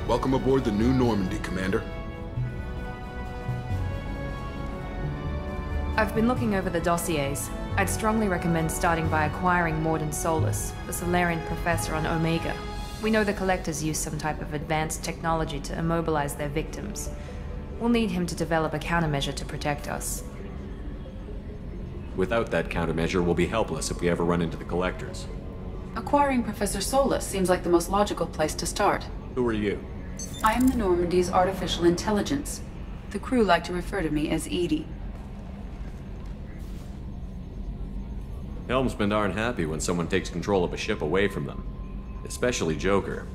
Welcome aboard the new Normandy, Commander. I've been looking over the dossiers. I'd strongly recommend starting by acquiring Morden Solus, the Solarian professor on Omega. We know the Collectors use some type of advanced technology to immobilize their victims. We'll need him to develop a countermeasure to protect us. Without that countermeasure, we'll be helpless if we ever run into the Collectors. Acquiring Professor Solus seems like the most logical place to start. Who are you? I am the Normandy's artificial intelligence. The crew like to refer to me as Edie. Helmsmen aren't happy when someone takes control of a ship away from them. Especially Joker.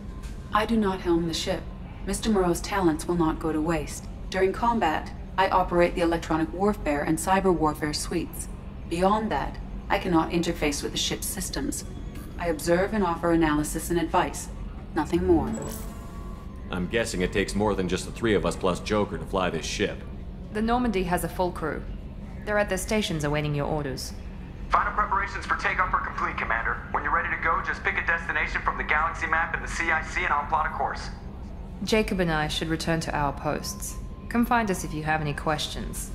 I do not helm the ship. Mr. Moreau's talents will not go to waste. During combat, I operate the electronic warfare and cyber warfare suites. Beyond that, I cannot interface with the ship's systems. I observe and offer analysis and advice. Nothing more. I'm guessing it takes more than just the three of us plus Joker to fly this ship. The Normandy has a full crew. They're at their stations awaiting your orders. Final preparations for takeoff are complete, Commander. When you're ready to go, just pick a destination from the galaxy map in the CIC and I'll plot a course. Jacob and I should return to our posts. Come find us if you have any questions.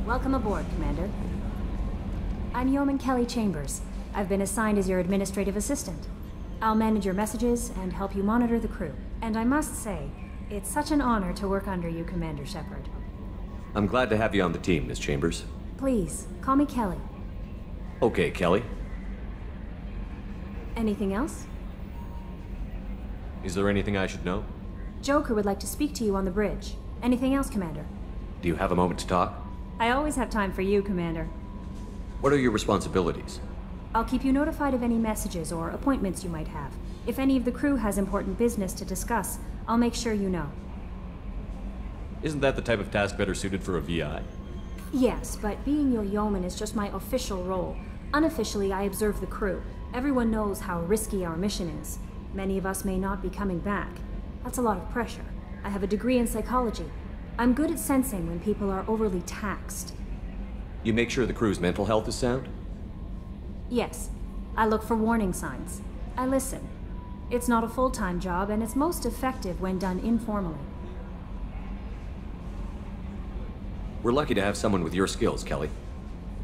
Welcome aboard, Commander. I'm Yeoman Kelly Chambers. I've been assigned as your administrative assistant. I'll manage your messages and help you monitor the crew. And I must say, it's such an honor to work under you, Commander Shepard. I'm glad to have you on the team, Miss Chambers. Please, call me Kelly. Okay, Kelly. Anything else? Is there anything I should know? Joker would like to speak to you on the bridge. Anything else, Commander? Do you have a moment to talk? I always have time for you, Commander. What are your responsibilities? I'll keep you notified of any messages or appointments you might have. If any of the crew has important business to discuss, I'll make sure you know. Isn't that the type of task better suited for a VI? Yes, but being your yeoman is just my official role. Unofficially, I observe the crew. Everyone knows how risky our mission is. Many of us may not be coming back. That's a lot of pressure. I have a degree in psychology. I'm good at sensing when people are overly taxed. You make sure the crew's mental health is sound? Yes. I look for warning signs. I listen. It's not a full-time job, and it's most effective when done informally. We're lucky to have someone with your skills, Kelly.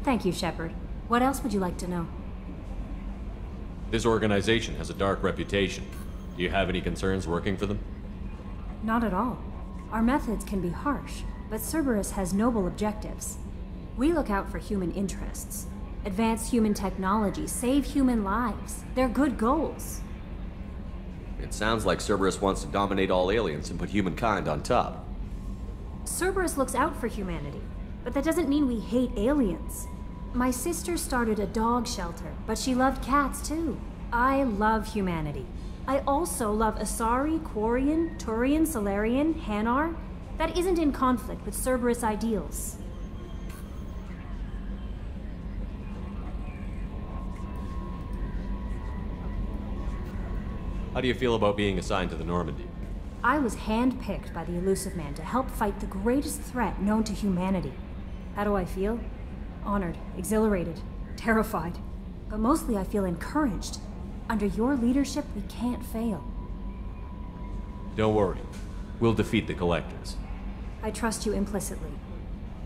Thank you, Shepard. What else would you like to know? This organization has a dark reputation. Do you have any concerns working for them? Not at all. Our methods can be harsh, but Cerberus has noble objectives. We look out for human interests. Advance human technology, save human lives. They're good goals. It sounds like Cerberus wants to dominate all aliens and put humankind on top. Cerberus looks out for humanity, but that doesn't mean we hate aliens. My sister started a dog shelter, but she loved cats too. I love humanity. I also love Asari, Quarian, Turian, Solarian, Hanar. That isn't in conflict with Cerberus ideals. How do you feel about being assigned to the Normandy? I was handpicked by the Elusive Man to help fight the greatest threat known to humanity. How do I feel? Honored, exhilarated, terrified. But mostly I feel encouraged. Under your leadership, we can't fail. Don't worry. We'll defeat the Collectors. I trust you implicitly.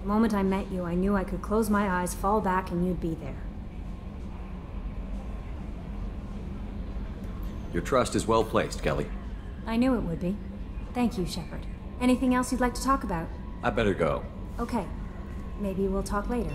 The moment I met you, I knew I could close my eyes, fall back, and you'd be there. Your trust is well placed, Kelly. I knew it would be. Thank you, Shepard. Anything else you'd like to talk about? I better go. Okay. Maybe we'll talk later.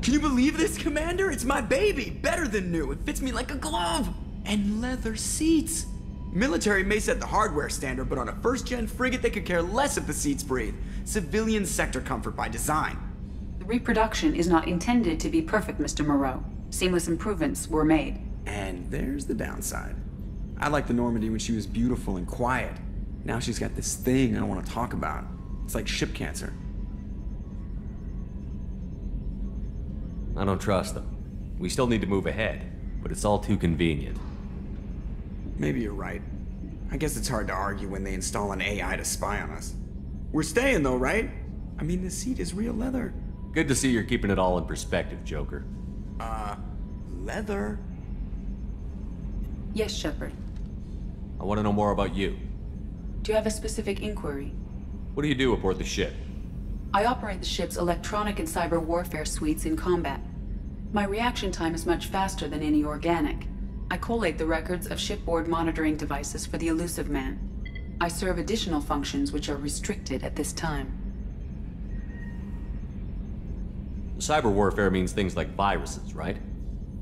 Can you believe this, Commander? It's my baby! Better than new. It fits me like a glove! And leather seats! Military may set the hardware standard, but on a first-gen frigate, they could care less if the seats breathe. Civilian sector comfort by design. The reproduction is not intended to be perfect, Mr. Moreau. Seamless improvements were made. And there's the downside. I liked the Normandy when she was beautiful and quiet. Now she's got this thing I don't want to talk about. It's like ship cancer. I don't trust them. We still need to move ahead, but it's all too convenient. Maybe you're right. I guess it's hard to argue when they install an AI to spy on us. We're staying though, right? I mean, the seat is real leather. Good to see you're keeping it all in perspective, Joker. Leather? Yes, Shepard. I want to know more about you. Do you have a specific inquiry? What do you do aboard the ship? I operate the ship's electronic and cyber warfare suites in combat. My reaction time is much faster than any organic. I collate the records of shipboard monitoring devices for the Elusive Man. I serve additional functions which are restricted at this time. Cyber warfare means things like viruses, right?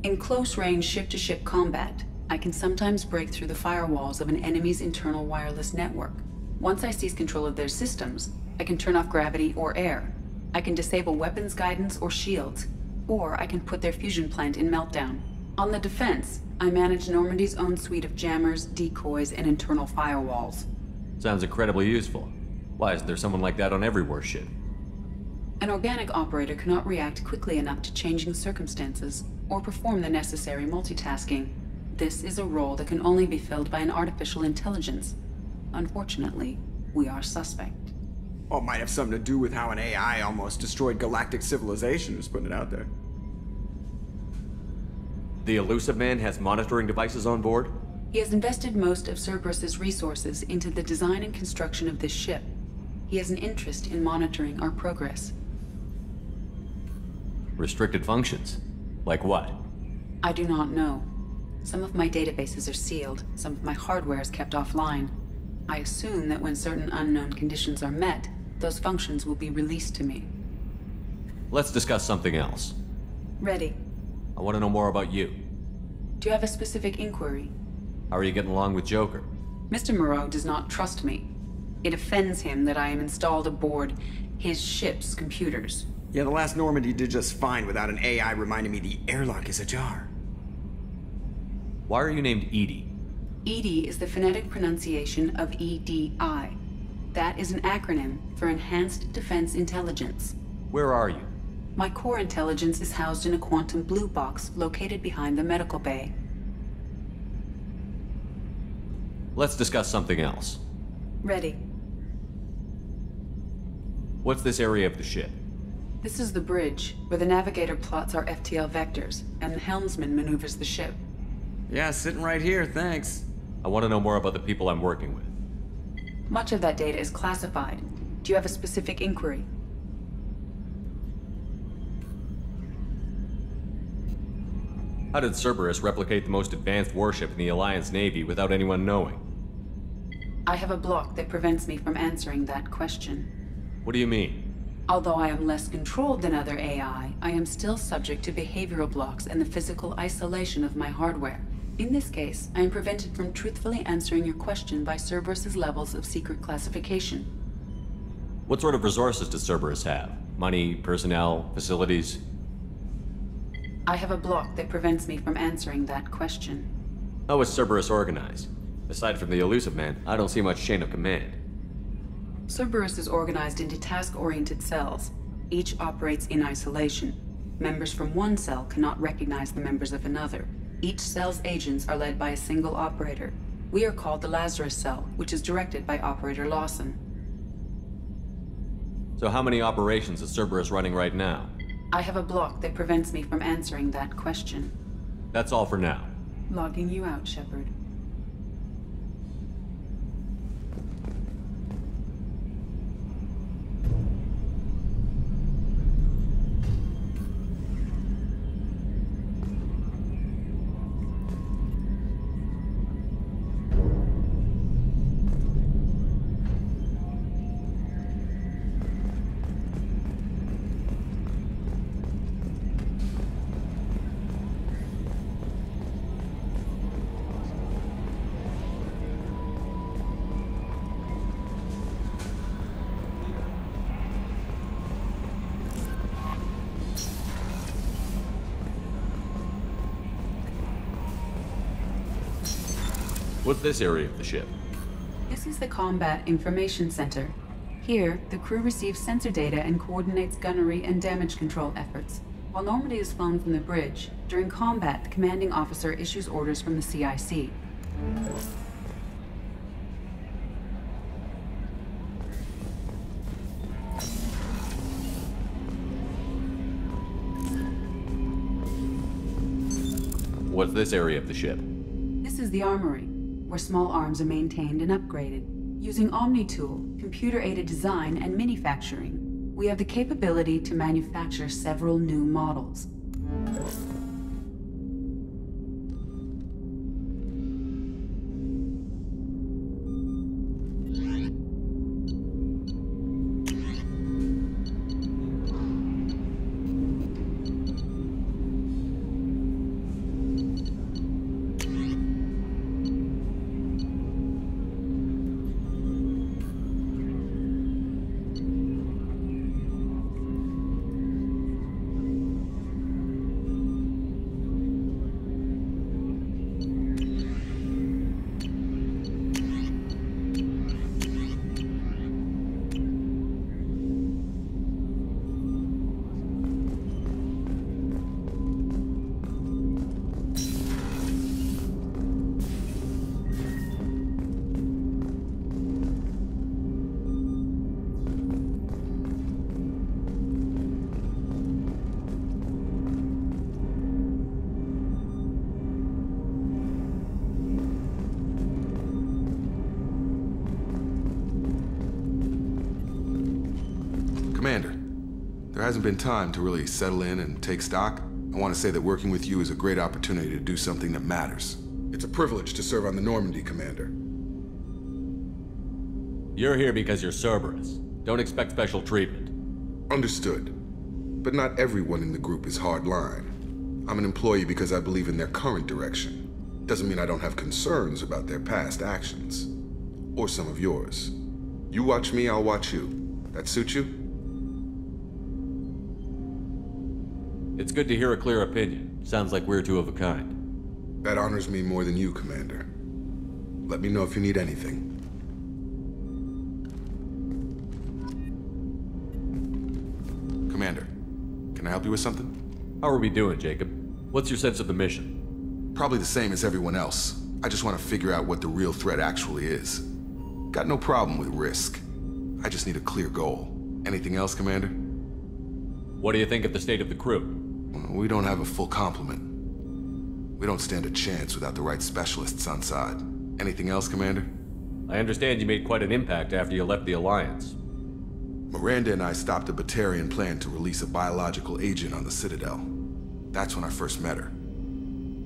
In close-range ship-to-ship combat, I can sometimes break through the firewalls of an enemy's internal wireless network. Once I seize control of their systems, I can turn off gravity or air. I can disable weapons guidance or shields, or I can put their fusion plant in meltdown. On the defense, I manage Normandy's own suite of jammers, decoys, and internal firewalls. Sounds incredibly useful. Why isn't there someone like that on every warship? An organic operator cannot react quickly enough to changing circumstances or perform the necessary multitasking. This is a role that can only be filled by an artificial intelligence. Unfortunately, we are suspect. Well, it might have something to do with how an AI almost destroyed galactic civilization, just putting it out there. The elusive man has monitoring devices on board? He has invested most of Cerberus's resources into the design and construction of this ship. He has an interest in monitoring our progress. Restricted functions? Like what? I do not know. Some of my databases are sealed, some of my hardware is kept offline. I assume that when certain unknown conditions are met, those functions will be released to me. Let's discuss something else. Ready. I want to know more about you. Do you have a specific inquiry? How are you getting along with Joker? Mr. Moreau does not trust me. It offends him that I am installed aboard his ship's computers. Yeah, the last Normandy did just fine without an AI reminding me the airlock is ajar. Why are you named Edie? EDI is the phonetic pronunciation of EDI. That is an acronym for Enhanced Defense Intelligence. Where are you? My core intelligence is housed in a quantum blue box located behind the medical bay. Let's discuss something else. Ready. What's this area of the ship? This is the bridge, where the navigator plots our FTL vectors, and the helmsman maneuvers the ship. Yeah, sitting right here, thanks. I want to know more about the people I'm working with. Much of that data is classified. Do you have a specific inquiry? How did Cerberus replicate the most advanced warship in the Alliance Navy without anyone knowing? I have a block that prevents me from answering that question. What do you mean? Although I am less controlled than other AI, I am still subject to behavioral blocks and the physical isolation of my hardware. In this case, I am prevented from truthfully answering your question by Cerberus's levels of secret classification. What sort of resources does Cerberus have? Money, personnel, facilities? I have a block that prevents me from answering that question. How is Cerberus organized? Aside from the elusive man, I don't see much chain of command. Cerberus is organized into task-oriented cells. Each operates in isolation. Members from one cell cannot recognize the members of another. Each cell's agents are led by a single operator. We are called the Lazarus Cell, which is directed by Operator Lawson. So how many operations is Cerberus running right now? I have a block that prevents me from answering that question. That's all for now. Logging you out, Shepard. What's this area of the ship? This is the Combat Information Center. Here, the crew receives sensor data and coordinates gunnery and damage control efforts. While Normandy is flown from the bridge, during combat, the commanding officer issues orders from the CIC. What's this area of the ship? This is the armory, where small arms are maintained and upgraded. Using OmniTool, computer-aided design, and manufacturing, we have the capability to manufacture several new models. There hasn't been time to really settle in and take stock. I want to say that working with you is a great opportunity to do something that matters. It's a privilege to serve on the Normandy, Commander. You're here because you're Cerberus. Don't expect special treatment. Understood. But not everyone in the group is hardline. I'm an employee because I believe in their current direction. Doesn't mean I don't have concerns about their past actions. Or some of yours. You watch me, I'll watch you. That suit you? It's good to hear a clear opinion. Sounds like we're two of a kind. That honors me more than you, Commander. Let me know if you need anything. Commander, can I help you with something? How are we doing, Jacob? What's your sense of the mission? Probably the same as everyone else. I just want to figure out what the real threat actually is. Got no problem with risk. I just need a clear goal. Anything else, Commander? What do you think of the state of the crew? We don't have a full complement. We don't stand a chance without the right specialists on side. Anything else, Commander? I understand you made quite an impact after you left the Alliance. Miranda and I stopped a Batarian plan to release a biological agent on the Citadel. That's when I first met her.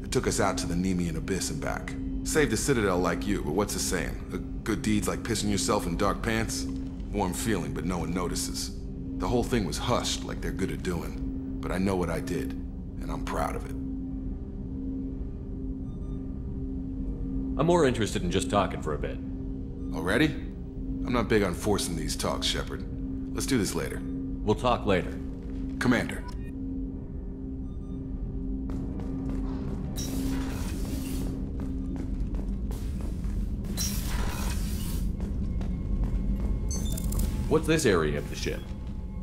It took us out to the Nemean Abyss and back. Saved the Citadel like you, but what's the saying? Good deeds like pissing yourself in dark pants? Warm feeling, but no one notices. The whole thing was hushed like they're good at doing. But I know what I did, and I'm proud of it. I'm more interested in just talking for a bit. Already? I'm not big on forcing these talks, Shepard. Let's do this later. We'll talk later. Commander. What's this area of the ship?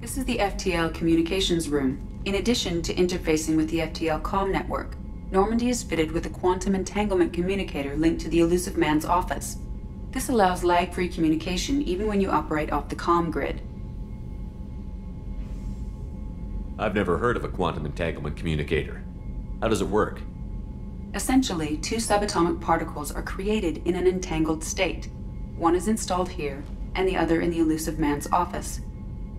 This is the FTL communications room. In addition to interfacing with the FTL comm network, Normandy is fitted with a quantum entanglement communicator linked to the Elusive Man's office. This allows lag-free communication even when you operate off the comm grid. I've never heard of a quantum entanglement communicator. How does it work? Essentially, two subatomic particles are created in an entangled state. One is installed here, and the other in the Elusive Man's office.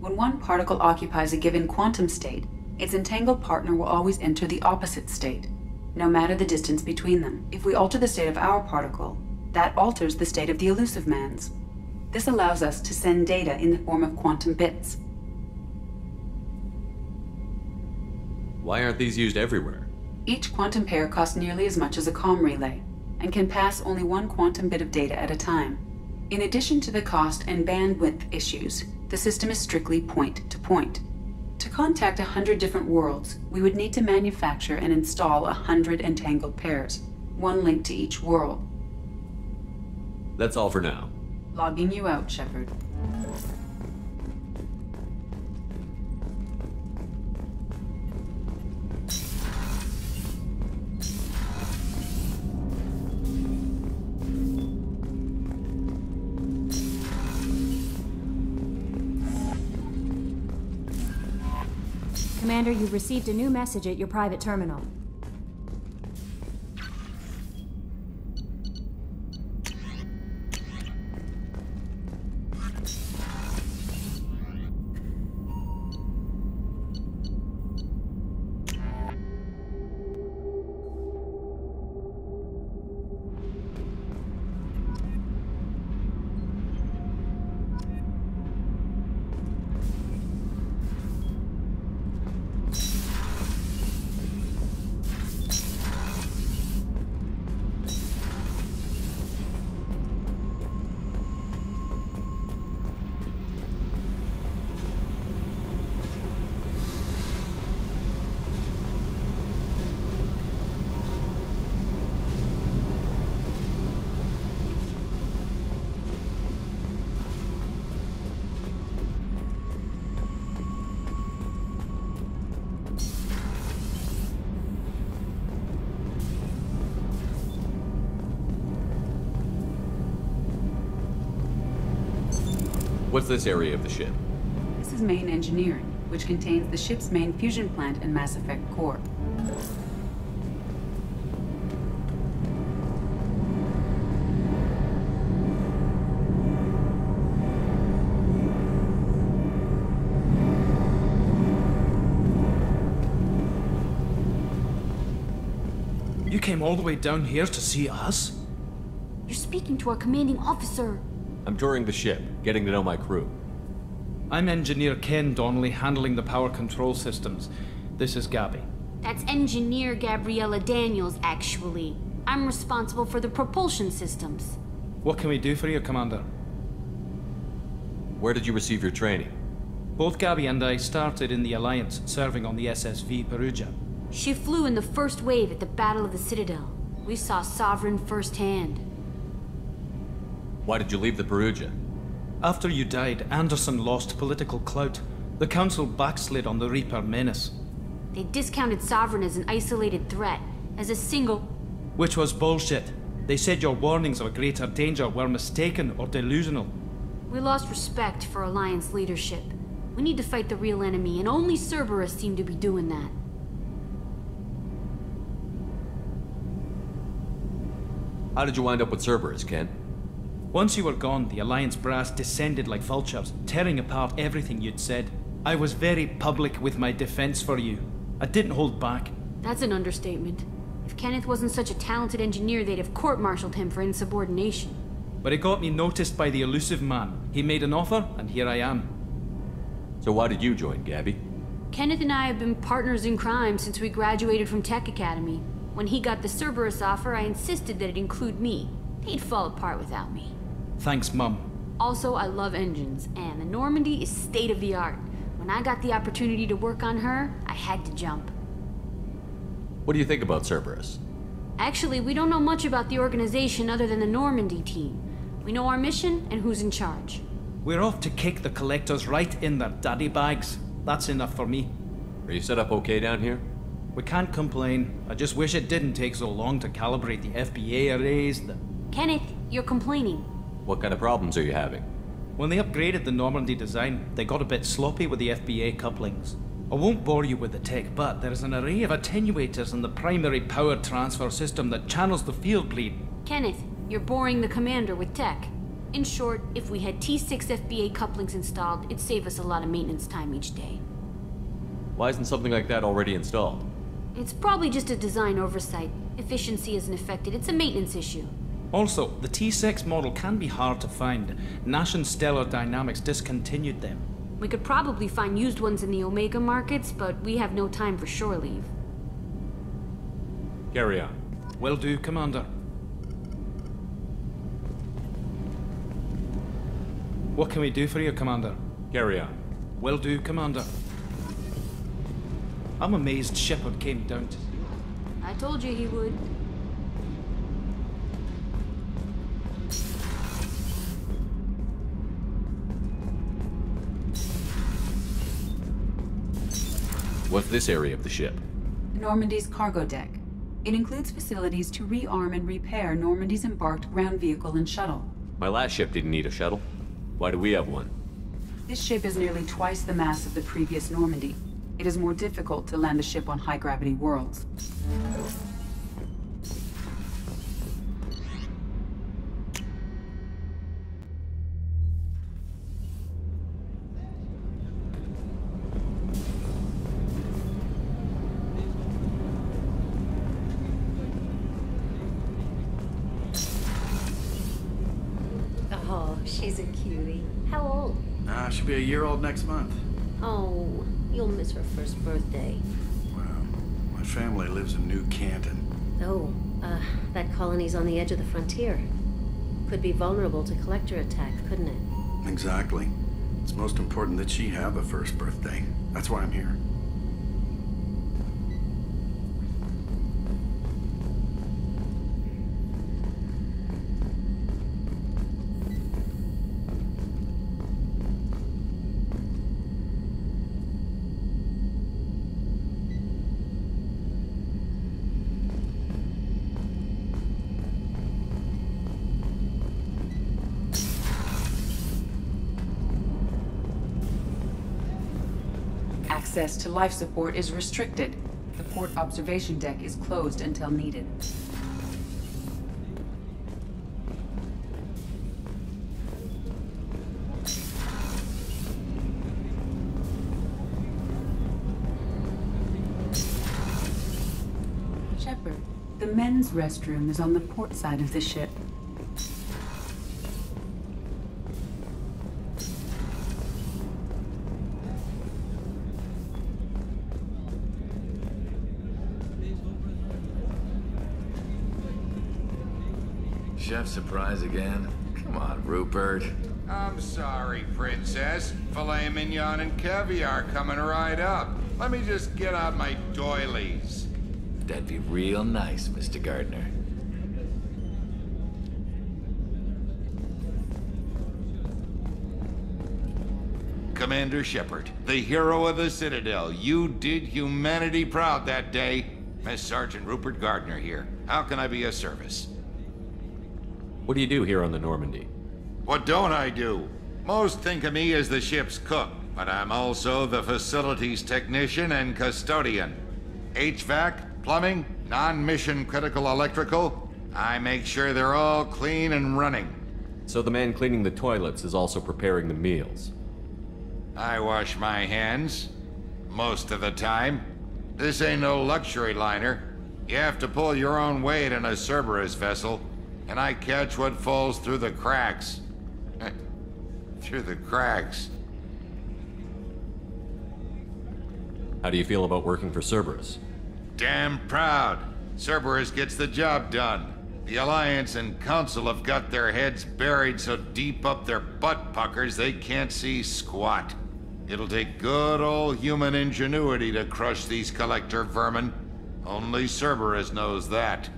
When one particle occupies a given quantum state, its entangled partner will always enter the opposite state, no matter the distance between them. If we alter the state of our particle, that alters the state of the Elusive Man's. This allows us to send data in the form of quantum bits. Why aren't these used everywhere? Each quantum pair costs nearly as much as a comm relay, and can pass only one quantum bit of data at a time. In addition to the cost and bandwidth issues, the system is strictly point-to-point. To contact 100 different worlds, we would need to manufacture and install 100 entangled pairs, one linked to each world. That's all for now. Logging you out, Shepard. Commander, you've received a new message at your private terminal. What's this area of the ship? This is main engineering, which contains the ship's main fusion plant and Mass Effect core. You came all the way down here to see us? You're speaking to our commanding officer. I'm touring the ship, getting to know my crew. I'm Engineer Ken Donnelly, handling the power control systems. This is Gabby. That's Engineer Gabriella Daniels, actually. I'm responsible for the propulsion systems. What can we do for you, Commander? Where did you receive your training? Both Gabby and I started in the Alliance, serving on the SSV Perugia. She flew in the first wave at the Battle of the Citadel. We saw Sovereign firsthand. Why did you leave the Perugia? After you died, Anderson lost political clout. The Council backslid on the Reaper menace. They discounted Sovereign as an isolated threat, as a single... Which was bullshit. They said your warnings of a greater danger were mistaken or delusional. We lost respect for Alliance leadership. We need to fight the real enemy, and only Cerberus seem to be doing that. How did you wind up with Cerberus, Ken? Once you were gone, the Alliance brass descended like vultures, tearing apart everything you'd said. I was very public with my defense for you. I didn't hold back. That's an understatement. If Kenneth wasn't such a talented engineer, they'd have court-martialed him for insubordination. But it got me noticed by the elusive man. He made an offer, and here I am. So why did you join, Gabby? Kenneth and I have been partners in crime since we graduated from Tech Academy. When he got the Cerberus offer, I insisted that it include me. He'd fall apart without me. Thanks, Mum. Also, I love engines, and the Normandy is state-of-the-art. When I got the opportunity to work on her, I had to jump. What do you think about Cerberus? Actually, we don't know much about the organization other than the Normandy team. We know our mission and who's in charge. We're off to kick the collectors right in their daddy bags. That's enough for me. Are you set up okay down here? We can't complain. I just wish it didn't take so long to calibrate the FBA arrays. Kenneth, you're complaining. What kind of problems are you having? When they upgraded the Normandy design, they got a bit sloppy with the FBA couplings. I won't bore you with the tech, but there is an array of attenuators in the primary power transfer system that channels the field bleed. Kenneth, you're boring the commander with tech. In short, if we had T6 FBA couplings installed, it'd save us a lot of maintenance time each day. Why isn't something like that already installed? It's probably just a design oversight. Efficiency isn't affected, it's a maintenance issue. Also, the T6 model can be hard to find. Nash and Stellar Dynamics discontinued them. We could probably find used ones in the Omega markets, but we have no time for shore leave. Carry on. Will do, Commander. What can we do for you, Commander? Carry on. Will do, Commander. I'm amazed Shepard came down to... I told you he would. What's this area of the ship? Normandy's cargo deck. It includes facilities to rearm and repair Normandy's embarked ground vehicle and shuttle. My last ship didn't need a shuttle. Why do we have one? This ship is nearly twice the mass of the previous Normandy. It is more difficult to land a ship on high-gravity worlds. Oh, she's a cutie. How old? She'll be a year old next month. Oh, you'll miss her first birthday. Well, my family lives in New Canton. Oh, that colony's on the edge of the frontier. Could be vulnerable to collector attacks, couldn't it? Exactly. It's most important that she have a first birthday. That's why I'm here. Access to life support is restricted. The port observation deck is closed until needed. Shepard, The men's restroom is on the port side of the ship. Chef surprise again? Come on, Rupert. I'm sorry, Princess. Filet mignon and caviar coming right up. Let me just get out my doilies. That'd be real nice, Mr. Gardner. Commander Shepard, the hero of the Citadel. You did humanity proud that day. Miss Sergeant Rupert Gardner here. How can I be of service? What do you do here on the Normandy? What don't I do? Most think of me as the ship's cook, but I'm also the facilities technician and custodian. HVAC, plumbing, non-mission critical electrical. I make sure they're all clean and running. So the man cleaning the toilets is also preparing the meals. I wash my hands. Most of the time. This ain't no luxury liner. You have to pull your own weight in a Cerberus vessel, and I catch what falls through the cracks. Through the cracks. How do you feel about working for Cerberus? Damn proud. Cerberus gets the job done. The Alliance and Council have got their heads buried so deep up their butt puckers they can't see squat. It'll take good old human ingenuity to crush these collector vermin. Only Cerberus knows that.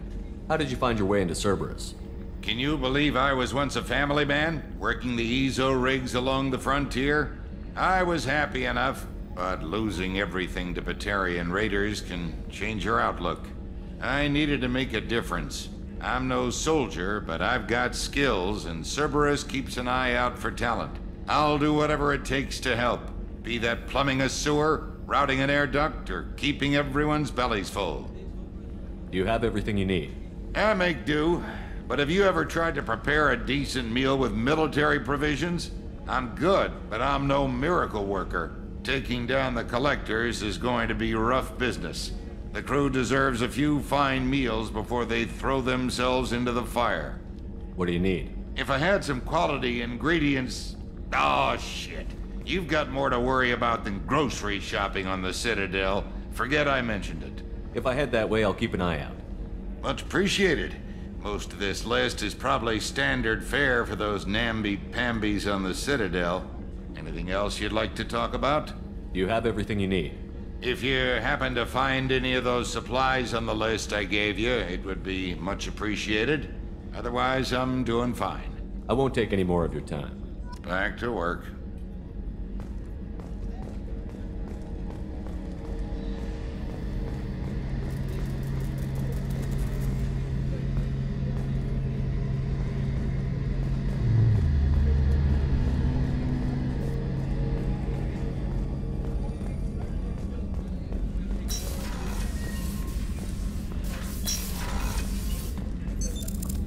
How did you find your way into Cerberus? Can you believe I was once a family man, working the EZO rigs along the frontier? I was happy enough, but losing everything to Batarian raiders can change your outlook. I needed to make a difference. I'm no soldier, but I've got skills, and Cerberus keeps an eye out for talent. I'll do whatever it takes to help, be that plumbing a sewer, routing an air duct, or keeping everyone's bellies full. You have everything you need. I make do. But have you ever tried to prepare a decent meal with military provisions? I'm good, but I'm no miracle worker. Taking down the collectors is going to be rough business. The crew deserves a few fine meals before they throw themselves into the fire. What do you need? If I had some quality ingredients... Oh, shit. You've got more to worry about than grocery shopping on the Citadel. Forget I mentioned it. If I head that way, I'll keep an eye out. Much appreciated. Most of this list is probably standard fare for those namby-pambies on the Citadel. Anything else you'd like to talk about? You have everything you need. If you happen to find any of those supplies on the list I gave you, it would be much appreciated. Otherwise, I'm doing fine. I won't take any more of your time. Back to work.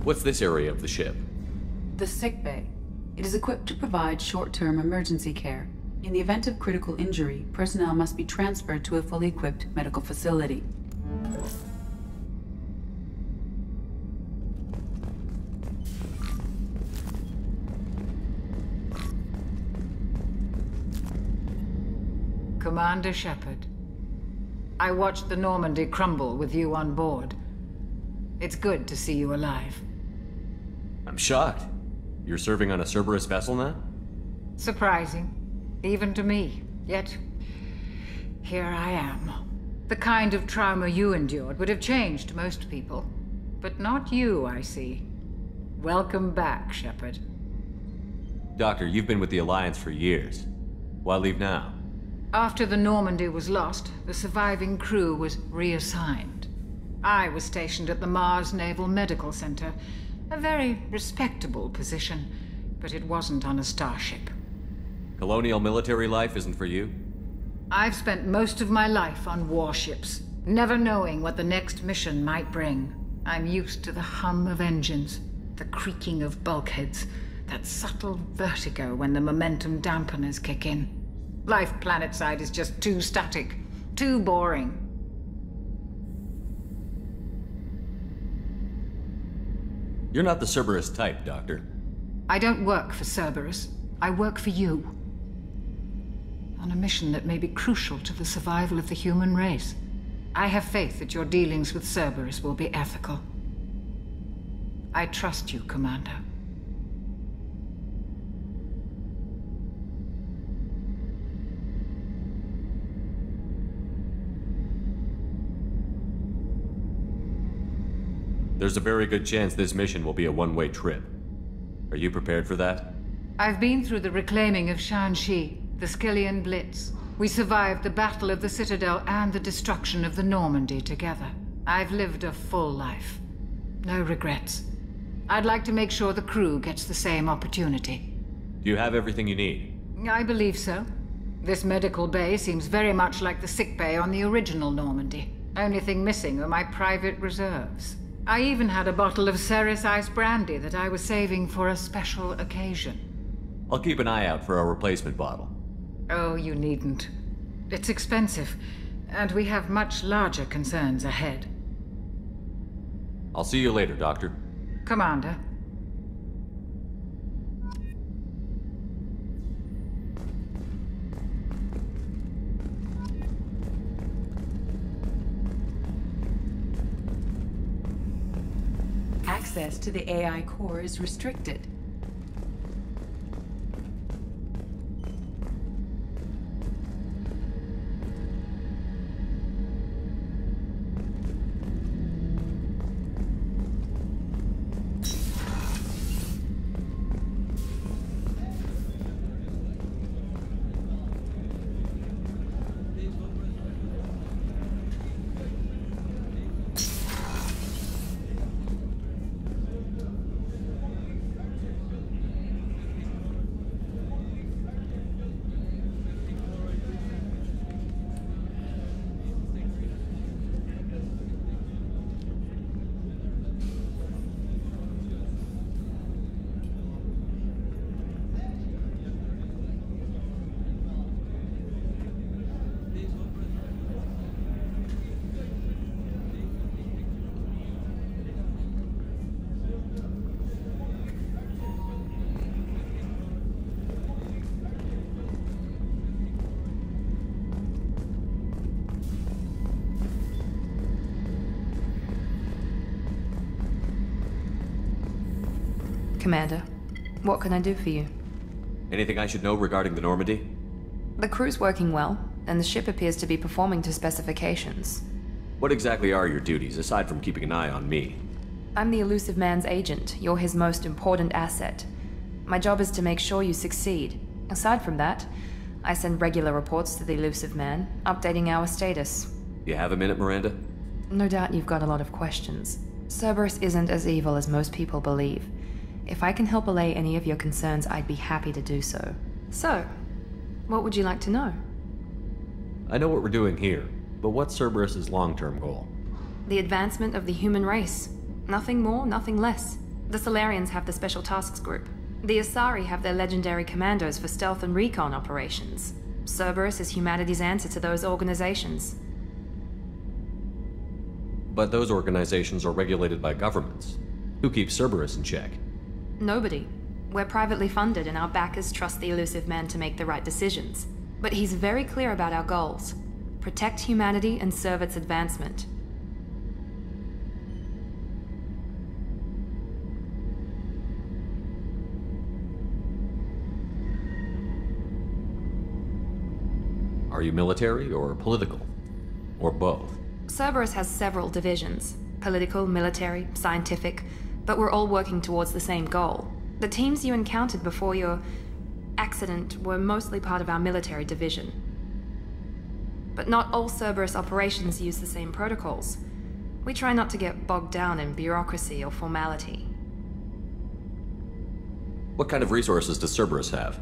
What's this area of the ship? The sick bay. It is equipped to provide short-term emergency care. In the event of critical injury, personnel must be transferred to a fully equipped medical facility. Commander Shepard, I watched the Normandy crumble with you on board. It's good to see you alive. I'm shocked. You're serving on a Cerberus vessel now? Surprising, even to me. Yet, here I am. The kind of trauma you endured would have changed most people. But not you, I see. Welcome back, Shepard. Doctor, you've been with the Alliance for years. Why leave now? After the Normandy was lost, the surviving crew was reassigned. I was stationed at the Mars Naval Medical Center, a very respectable position, but it wasn't on a starship. Colonial military life isn't for you? I've spent most of my life on warships, never knowing what the next mission might bring. I'm used to the hum of engines, the creaking of bulkheads, that subtle vertigo when the momentum dampeners kick in. Life planetside is just too static, too boring. You're not the Cerberus type, Doctor. I don't work for Cerberus. I work for you. On a mission that may be crucial to the survival of the human race. I have faith that your dealings with Cerberus will be ethical. I trust you, Commander. There's a very good chance this mission will be a one-way trip. Are you prepared for that? I've been through the reclaiming of Shanxi, the Skillian Blitz. We survived the Battle of the Citadel and the destruction of the Normandy together. I've lived a full life. No regrets. I'd like to make sure the crew gets the same opportunity. Do you have everything you need? I believe so. This medical bay seems very much like the sick bay on the original Normandy. Only thing missing are my private reserves. I even had a bottle of Ceres Ice Brandy that I was saving for a special occasion. I'll keep an eye out for a replacement bottle. Oh, you needn't. It's expensive, and we have much larger concerns ahead. I'll see you later, Doctor. Commander. Access to the AI core is restricted. Commander, what can I do for you? Anything I should know regarding the Normandy? The crew's working well, and the ship appears to be performing to specifications. What exactly are your duties, aside from keeping an eye on me? I'm the elusive man's agent. You're his most important asset. My job is to make sure you succeed. Aside from that, I send regular reports to the elusive man, updating our status. You have a minute, Miranda? No doubt you've got a lot of questions. Cerberus isn't as evil as most people believe. If I can help allay any of your concerns, I'd be happy to do so. So, what would you like to know? I know what we're doing here, but what's Cerberus's long-term goal? The advancement of the human race. Nothing more, nothing less. The Solarians have the Special Tasks Group. The Asari have their legendary commandos for stealth and recon operations. Cerberus is humanity's answer to those organizations. But those organizations are regulated by governments. Who keeps Cerberus in check? Nobody. We're privately funded and our backers trust the elusive man to make the right decisions. But he's very clear about our goals. Protect humanity and serve its advancement. Are you military or political? Or both? Cerberus has several divisions. Political, military, scientific. But we're all working towards the same goal. The teams you encountered before your accident were mostly part of our military division. But not all Cerberus operations use the same protocols. We try not to get bogged down in bureaucracy or formality. What kind of resources does Cerberus have?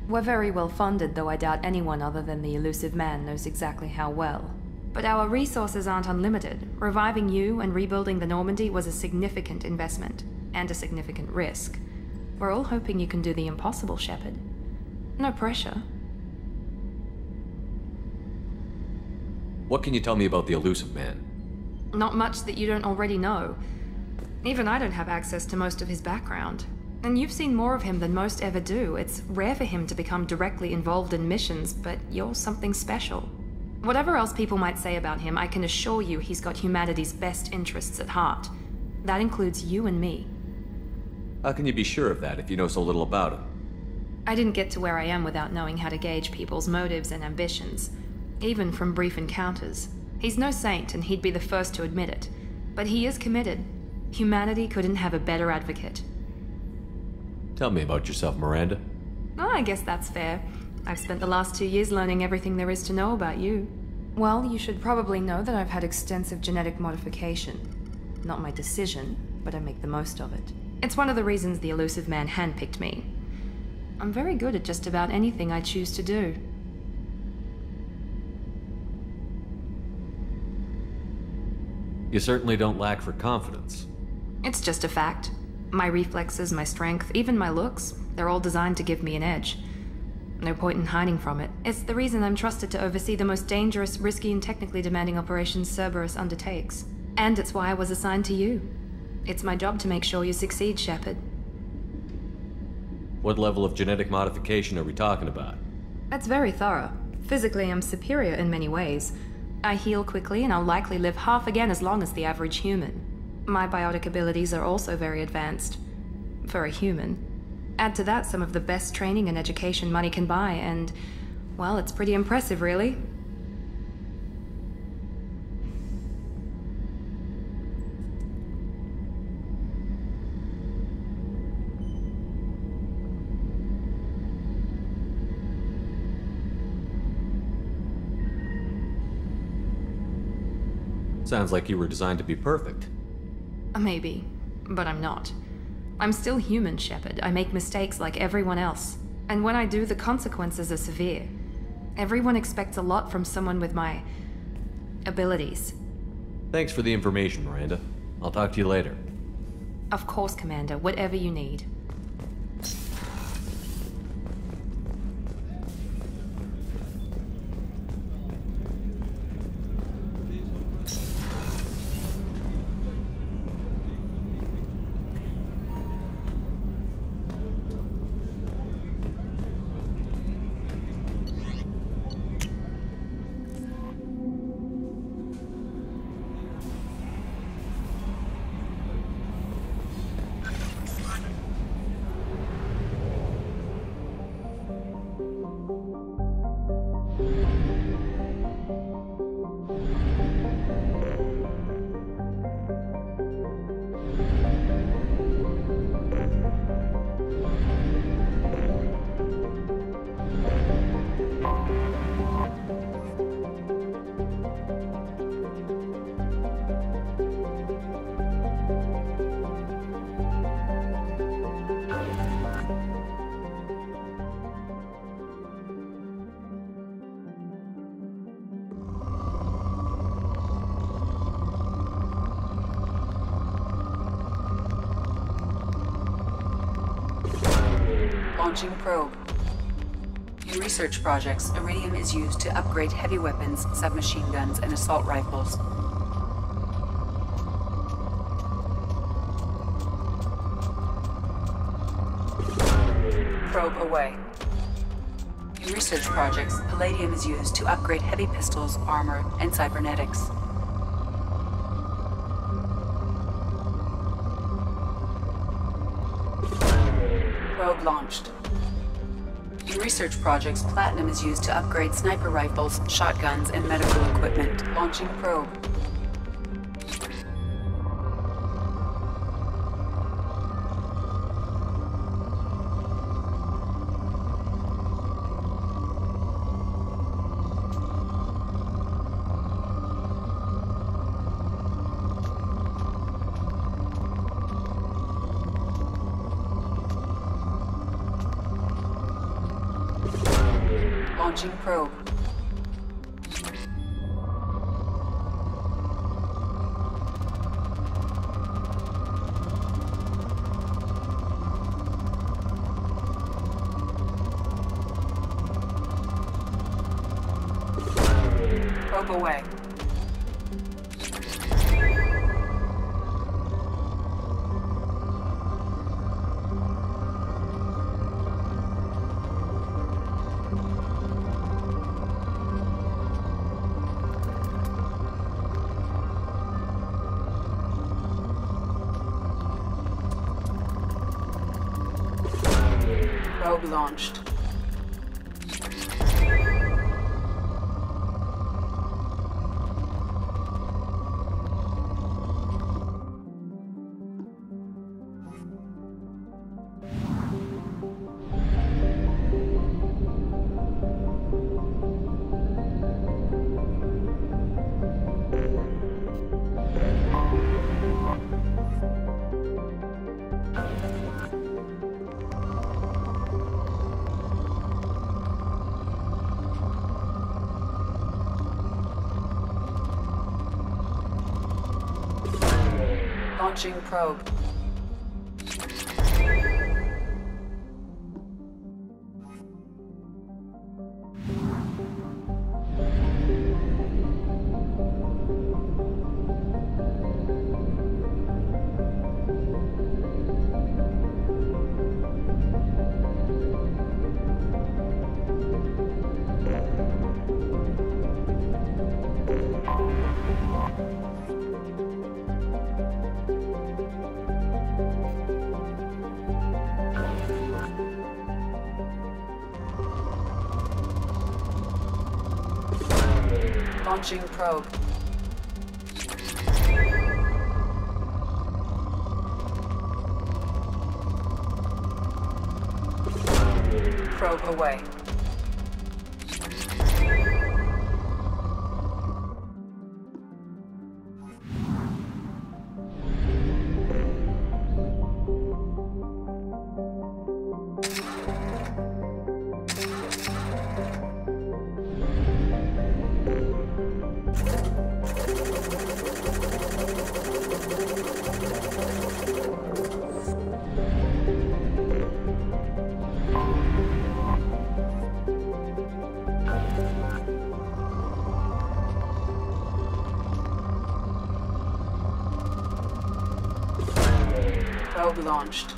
We're very well funded, though I doubt anyone other than the elusive man knows exactly how well. But our resources aren't unlimited. Reviving you and rebuilding the Normandy was a significant investment, and a significant risk. We're all hoping you can do the impossible, Shepard. No pressure. What can you tell me about the elusive man? Not much that you don't already know. Even I don't have access to most of his background. And you've seen more of him than most ever do. It's rare for him to become directly involved in missions, but you're something special. Whatever else people might say about him, I can assure you he's got humanity's best interests at heart. That includes you and me. How can you be sure of that if you know so little about him? I didn't get to where I am without knowing how to gauge people's motives and ambitions, even from brief encounters. He's no saint, and he'd be the first to admit it. But he is committed. Humanity couldn't have a better advocate. Tell me about yourself, Miranda. Oh, I guess that's fair. I've spent the last 2 years learning everything there is to know about you. Well, you should probably know that I've had extensive genetic modification. Not my decision, but I make the most of it. It's one of the reasons the elusive man handpicked me. I'm very good at just about anything I choose to do. You certainly don't lack for confidence. It's just a fact. My reflexes, my strength, even my looks, they're all designed to give me an edge. No point in hiding from it. It's the reason I'm trusted to oversee the most dangerous, risky, and technically demanding operations Cerberus undertakes. And it's why I was assigned to you. It's my job to make sure you succeed, Shepard. What level of genetic modification are we talking about? That's very thorough. Physically, I'm superior in many ways. I heal quickly, and I'll likely live half again as long as the average human. My biotic abilities are also very advanced. For a human. Add to that some of the best training and education money can buy, and, well, it's pretty impressive, really. Sounds like you were designed to be perfect. Maybe, but I'm not. I'm still human, Shepard. I make mistakes like everyone else. And when I do, the consequences are severe. Everyone expects a lot from someone with my abilities. Thanks for the information, Miranda. I'll talk to you later. Of course, Commander. Whatever you need. Launching probe. In research projects, iridium is used to upgrade heavy weapons, submachine guns, and assault rifles. Probe away. In research projects, palladium is used to upgrade heavy pistols, armor, and cybernetics. Probe launched. In research projects, platinum is used to upgrade sniper rifles, shotguns, and medical equipment. Launching probe. Launching probe. Probe away. Probe launched. Launching probe. Launching probe. Probe away. Probe launched.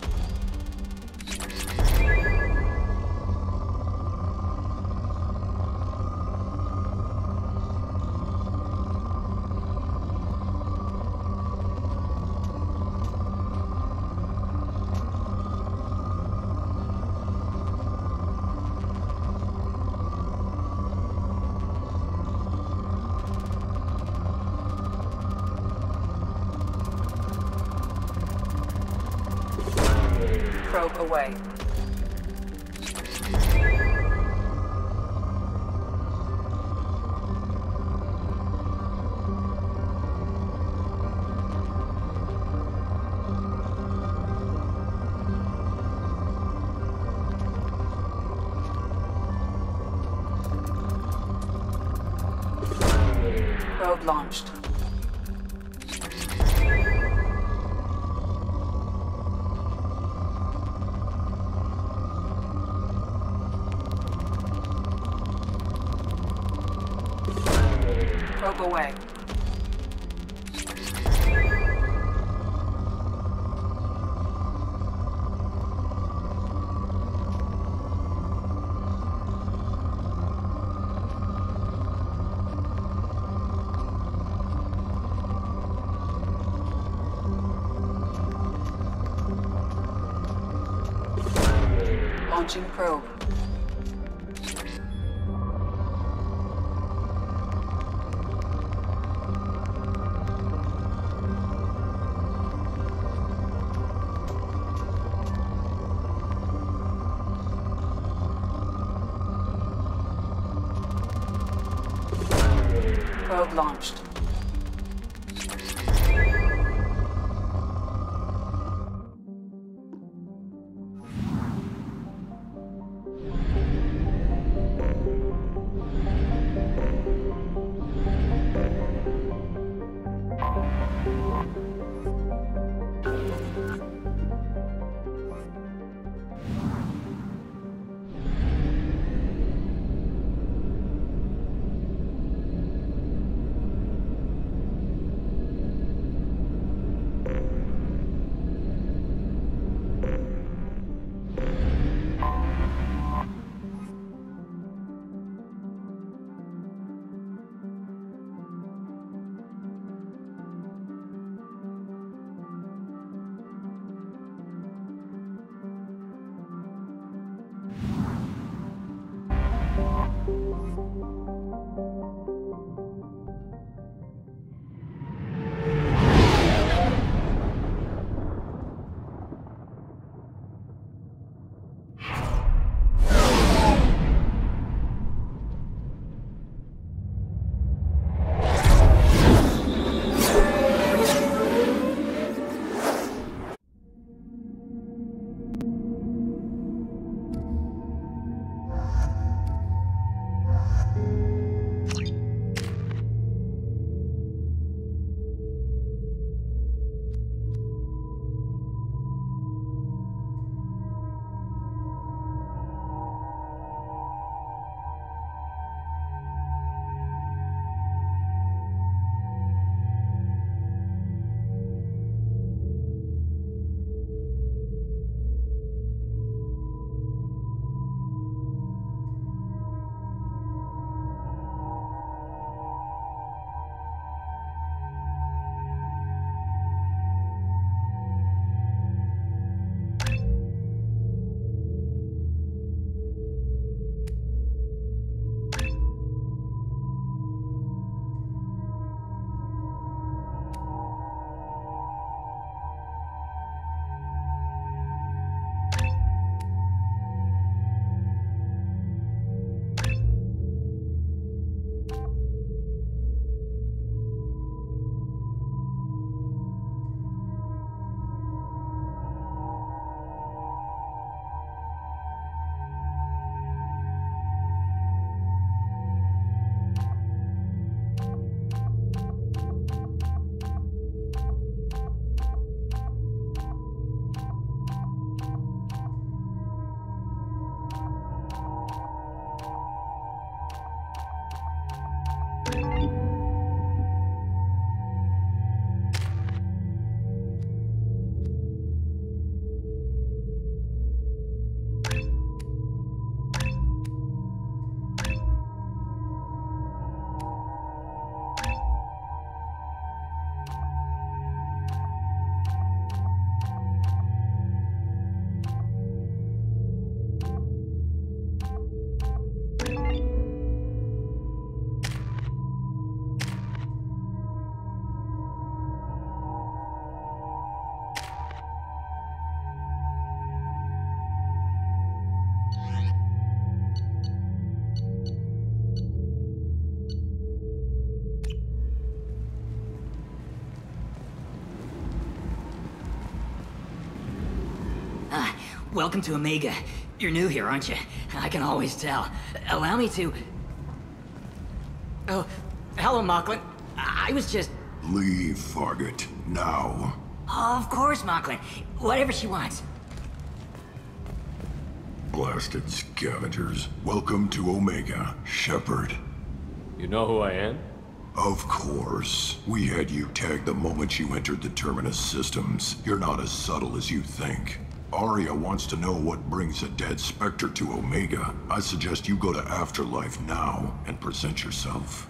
Probe away. Probe launched. Probe away. Launching probe. Probe launched. Welcome to Omega. You're new here, aren't you? I can always tell. Allow me to... Oh, hello, Mocklin. I was just... Leave, Fargate. Now. Of course, Mocklin. Whatever she wants. Blasted scavengers. Welcome to Omega, Shepard. You know who I am? Of course. We had you tagged the moment you entered the Terminus systems. You're not as subtle as you think. Arya wants to know what brings a dead Spectre to Omega. I suggest you go to Afterlife now and present yourself.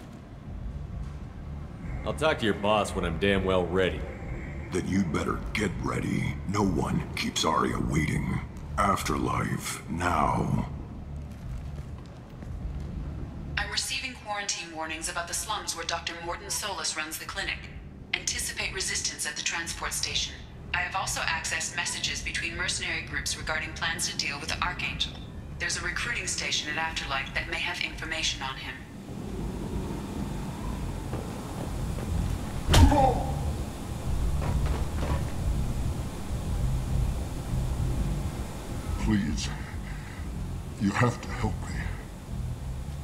I'll talk to your boss when I'm damn well ready. Then you'd better get ready. No one keeps Arya waiting. Afterlife now. I'm receiving quarantine warnings about the slums where Dr. Morton Solus runs the clinic. Anticipate resistance at the transport station. I have also accessed messages between mercenary groups regarding plans to deal with the Archangel. There's a recruiting station at Afterlife that may have information on him. Please. You have to help me.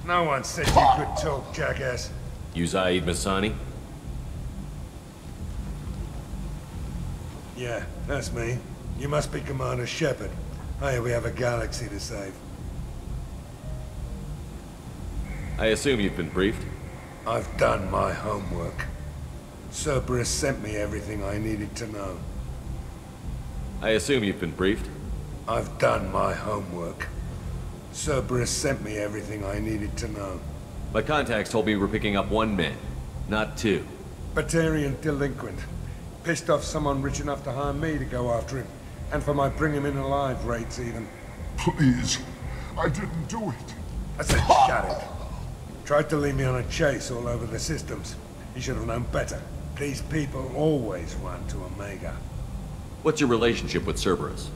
No one said you could talk, jackass. You Zaid Masani? Yeah, that's me. You must be Commander Shepard. Hey, we have a galaxy to save. I assume you've been briefed? I've done my homework. Cerberus sent me everything I needed to know. I assume you've been briefed? I've done my homework. Cerberus sent me everything I needed to know. My contacts told me we're picking up 1 man, not 2. Batarian delinquent. Pissed off someone rich enough to hire me to go after him. And for my bring him in alive rates even. Please. I didn't do it. I said shut it. Tried to lead me on a chase all over the systems. He should have known better. These people always run to Omega. What's your relationship with Cerberus?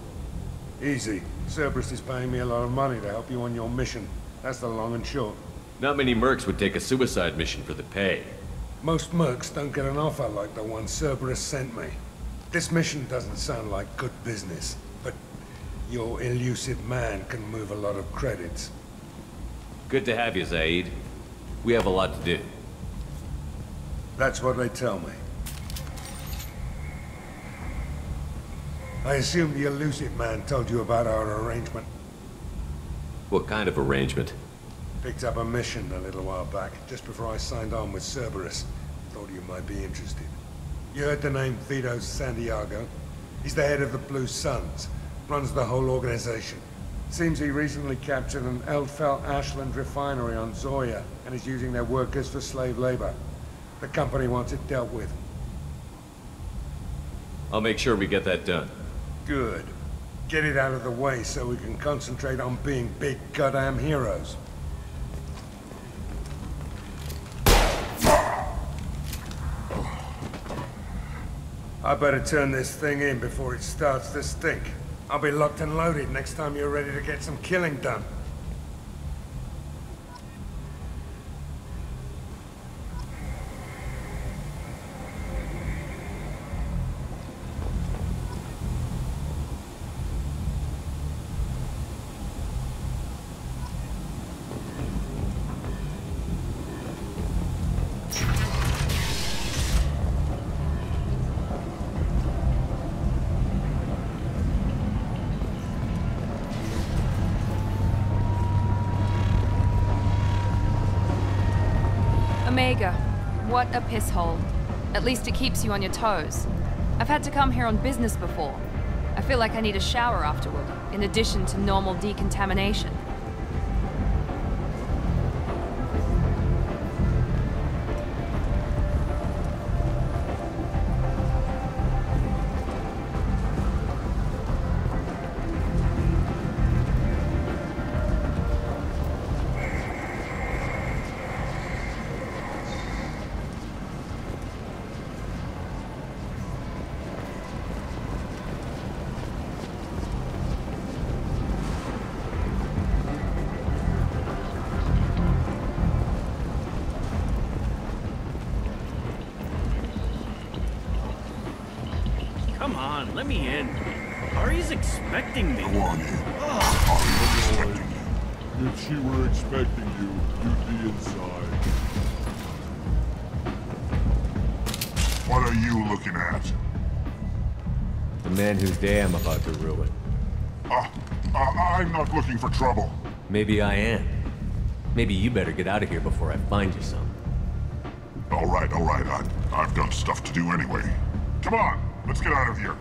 Easy. Cerberus is paying me a lot of money to help you on your mission. That's the long and short. Not many mercs would take a suicide mission for the pay. Most mercs don't get an offer like the one Cerberus sent me. This mission doesn't sound like good business, but your elusive man can move a lot of credits. Good to have you, Zaid. We have a lot to do. That's what they tell me. I assume the elusive man told you about our arrangement. What kind of arrangement? Picked up a mission a little while back, just before I signed on with Cerberus. Thought you might be interested. You heard the name Vito Santiago? He's the head of the Blue Suns, runs the whole organization. Seems he recently captured an Eldfell Ashland refinery on Zoya and is using their workers for slave labor. The company wants it dealt with. I'll make sure we get that done. Good. Get it out of the way so we can concentrate on being big goddamn heroes. I better turn this thing in before it starts to stink. I'll be locked and loaded next time you're ready to get some killing done. Omega. What a piss hole. At least it keeps you on your toes. I've had to come here on business before. I feel like I need a shower afterward, in addition to normal decontamination. Come on, let me in. Ari's expecting me. Go on in. Ari's expecting you. If she were expecting you, you'd be inside. What are you looking at? The man whose day I'm about to ruin. I'm not looking for trouble. Maybe I am. Maybe you better get out of here before I find you some. All right. I've got stuff to do anyway. Come on, let's get out of here.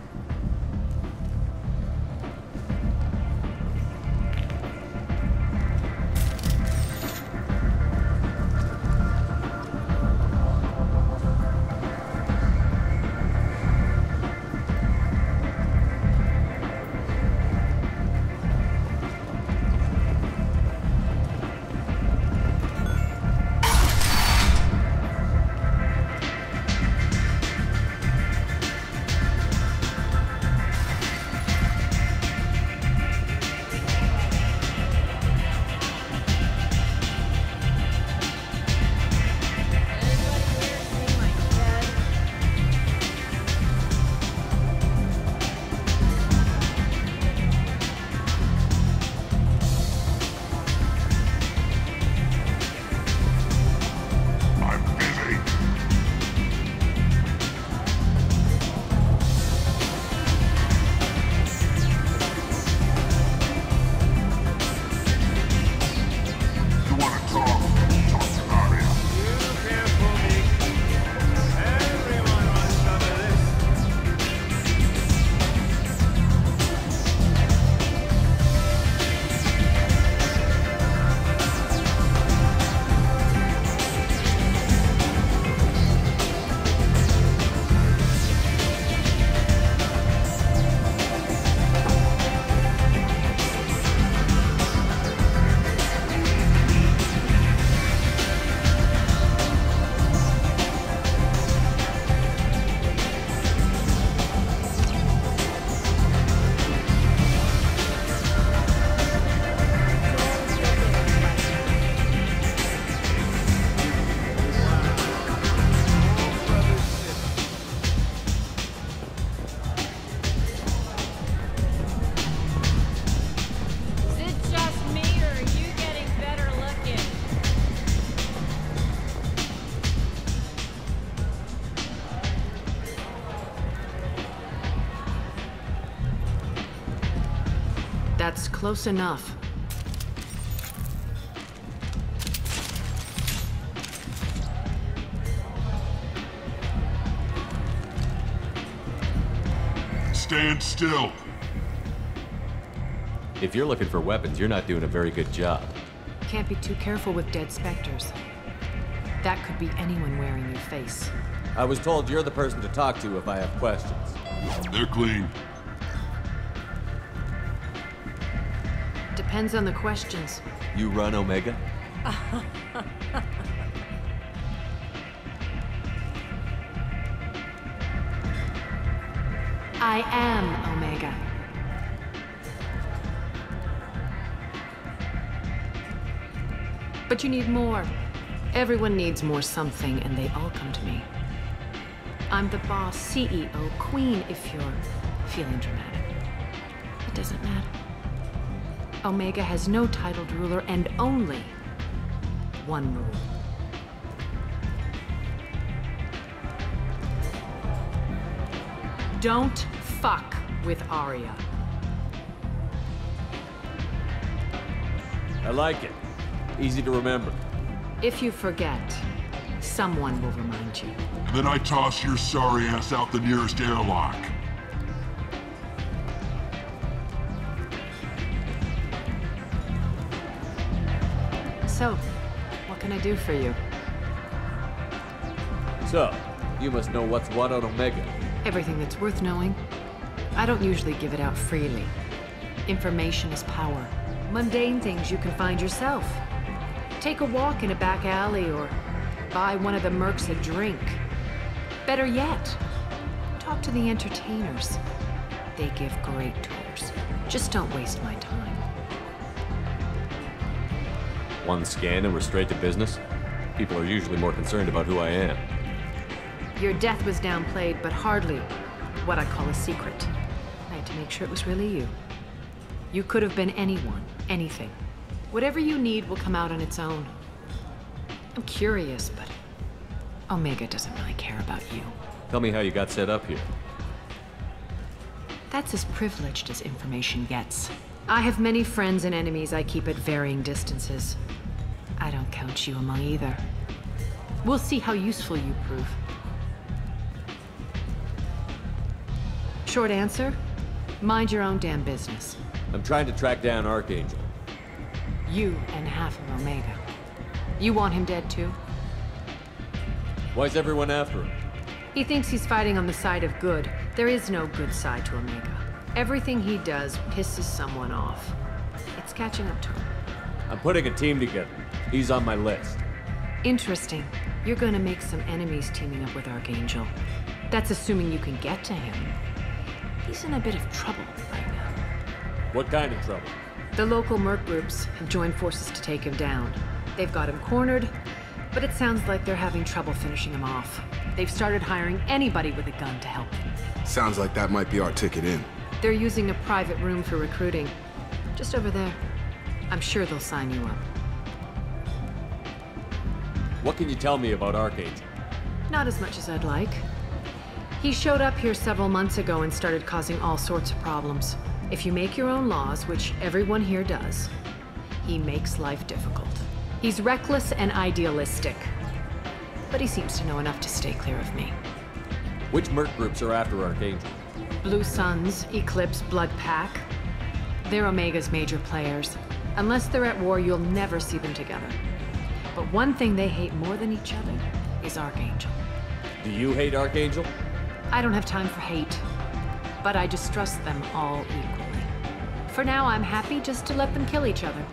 That's close enough. Stand still. If you're looking for weapons, you're not doing a very good job. Can't be too careful with dead specters. That could be anyone wearing your face. I was told you're the person to talk to if I have questions. They're clean. Depends on the questions. You run Omega? I am Omega. But you need more. Everyone needs more something, and they all come to me. I'm the boss, CEO, queen, if you're feeling dramatic. It doesn't matter. Omega has no titled ruler and only one rule. Don't fuck with Arya. I like it. Easy to remember. If you forget, someone will remind you. And then I toss your sorry ass out the nearest airlock. So, what can I do for you? So, you must know what's what on Omega. Everything that's worth knowing. I don't usually give it out freely. Information is power. Mundane things you can find yourself. Take a walk in a back alley or buy one of the mercs a drink. Better yet, talk to the entertainers. They give great tours. Just don't waste my time. One scan and we're straight to business? People are usually more concerned about who I am. Your death was downplayed, but hardly what I call a secret. I to make sure it was really you. You could have been anyone, anything. Whatever you need will come out on its own. I'm curious, but Omega doesn't really care about you. Tell me how you got set up here. That's as privileged as information gets. I have many friends and enemies I keep at varying distances. I don't count you among either. We'll see how useful you prove. Short answer, mind your own damn business. I'm trying to track down Archangel. You and half of Omega. You want him dead too? Why's everyone after him? He thinks he's fighting on the side of good. There is no good side to Omega. Everything he does pisses someone off. It's catching up to him. I'm putting a team together. He's on my list. Interesting. You're gonna make some enemies teaming up with Archangel. That's assuming you can get to him. He's in a bit of trouble right now. What kind of trouble? The local merc groups have joined forces to take him down. They've got him cornered, but it sounds like they're having trouble finishing him off. They've started hiring anybody with a gun to help them. Sounds like that might be our ticket in. They're using a private room for recruiting. Just over there. I'm sure they'll sign you up. What can you tell me about Archangel? Not as much as I'd like. He showed up here several months ago and started causing all sorts of problems. If you make your own laws, which everyone here does, he makes life difficult. He's reckless and idealistic. But he seems to know enough to stay clear of me. Which merc groups are after Archangel? Blue Suns, Eclipse, Blood Pack. They're Omega's major players. Unless they're at war, you'll never see them together. But one thing they hate more than each other is Archangel. Do you hate Archangel? I don't have time for hate, but I distrust them all equally. For now, I'm happy just to let them kill each other.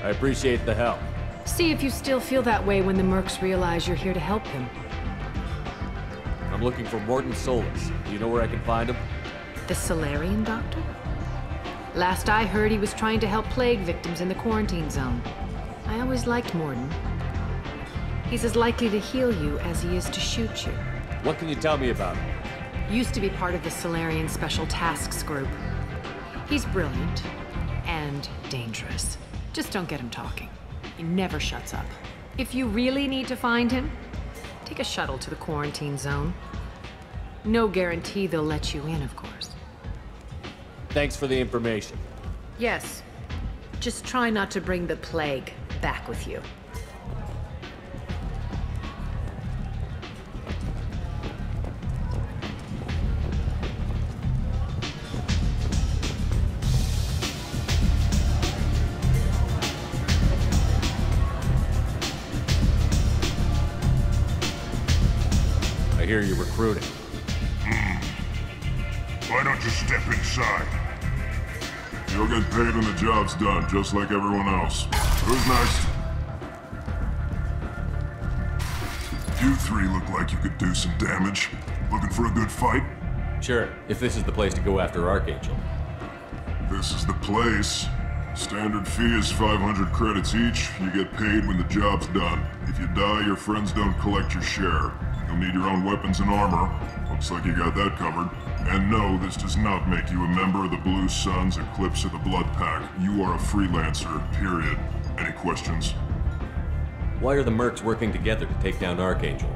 I appreciate the help. See if you still feel that way when the mercs realize you're here to help him. I'm looking for Mordin Solus. Do you know where I can find him? The Solarian doctor? Last I heard, he was trying to help plague victims in the quarantine zone. I always liked Mordin. He's as likely to heal you as he is to shoot you. What can you tell me about him? Used to be part of the Solarian Special Tasks Group. He's brilliant and dangerous. Just don't get him talking. He never shuts up. If you really need to find him, take a shuttle to the quarantine zone. No guarantee they'll let you in, of course. Thanks for the information. Yes. Just try not to bring the plague back with you. I hear you're recruiting. Why don't you step inside? You'll get paid when the job's done, just like everyone else. Who's next? You three look like you could do some damage. Looking for a good fight? Sure, if this is the place to go after Archangel. This is the place. Standard fee is 500 credits each. You get paid when the job's done. If you die, your friends don't collect your share. You'll need your own weapons and armor. Looks like you got that covered. And no, this does not make you a member of the Blue Suns, Eclipse, or the Blood Pack. You are a freelancer, period. Any questions? Why are the mercs working together to take down Archangel?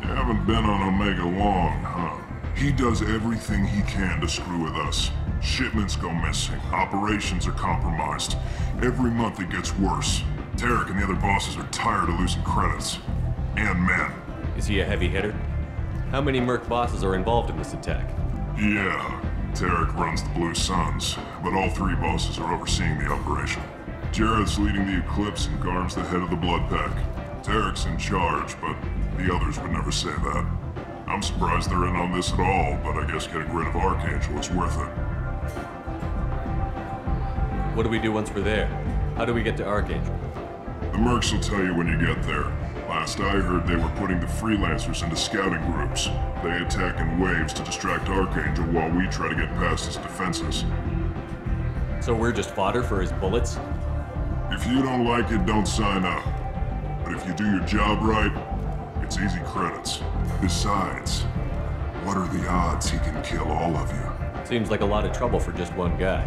You haven't been on Omega long, huh? He does everything he can to screw with us. Shipments go missing, operations are compromised. Every month it gets worse. Tarek and the other bosses are tired of losing credits. And men. Is he a heavy hitter? How many merc bosses are involved in this attack? Yeah, Tarek runs the Blue Suns, but all three bosses are overseeing the operation. Jared's leading the Eclipse and Garm's the head of the Blood Pack. Tarek's in charge, but the others would never say that. I'm surprised they're in on this at all, but I guess getting rid of Archangel is worth it. What do we do once we're there? How do we get to Archangel? The mercs will tell you when you get there. Last I heard, they were putting the freelancers into scouting groups. They attack in waves to distract Archangel while we try to get past his defenses. So we're just fodder for his bullets? If you don't like it, don't sign up. But if you do your job right, it's easy credits. Besides, what are the odds he can kill all of you? Seems like a lot of trouble for just one guy.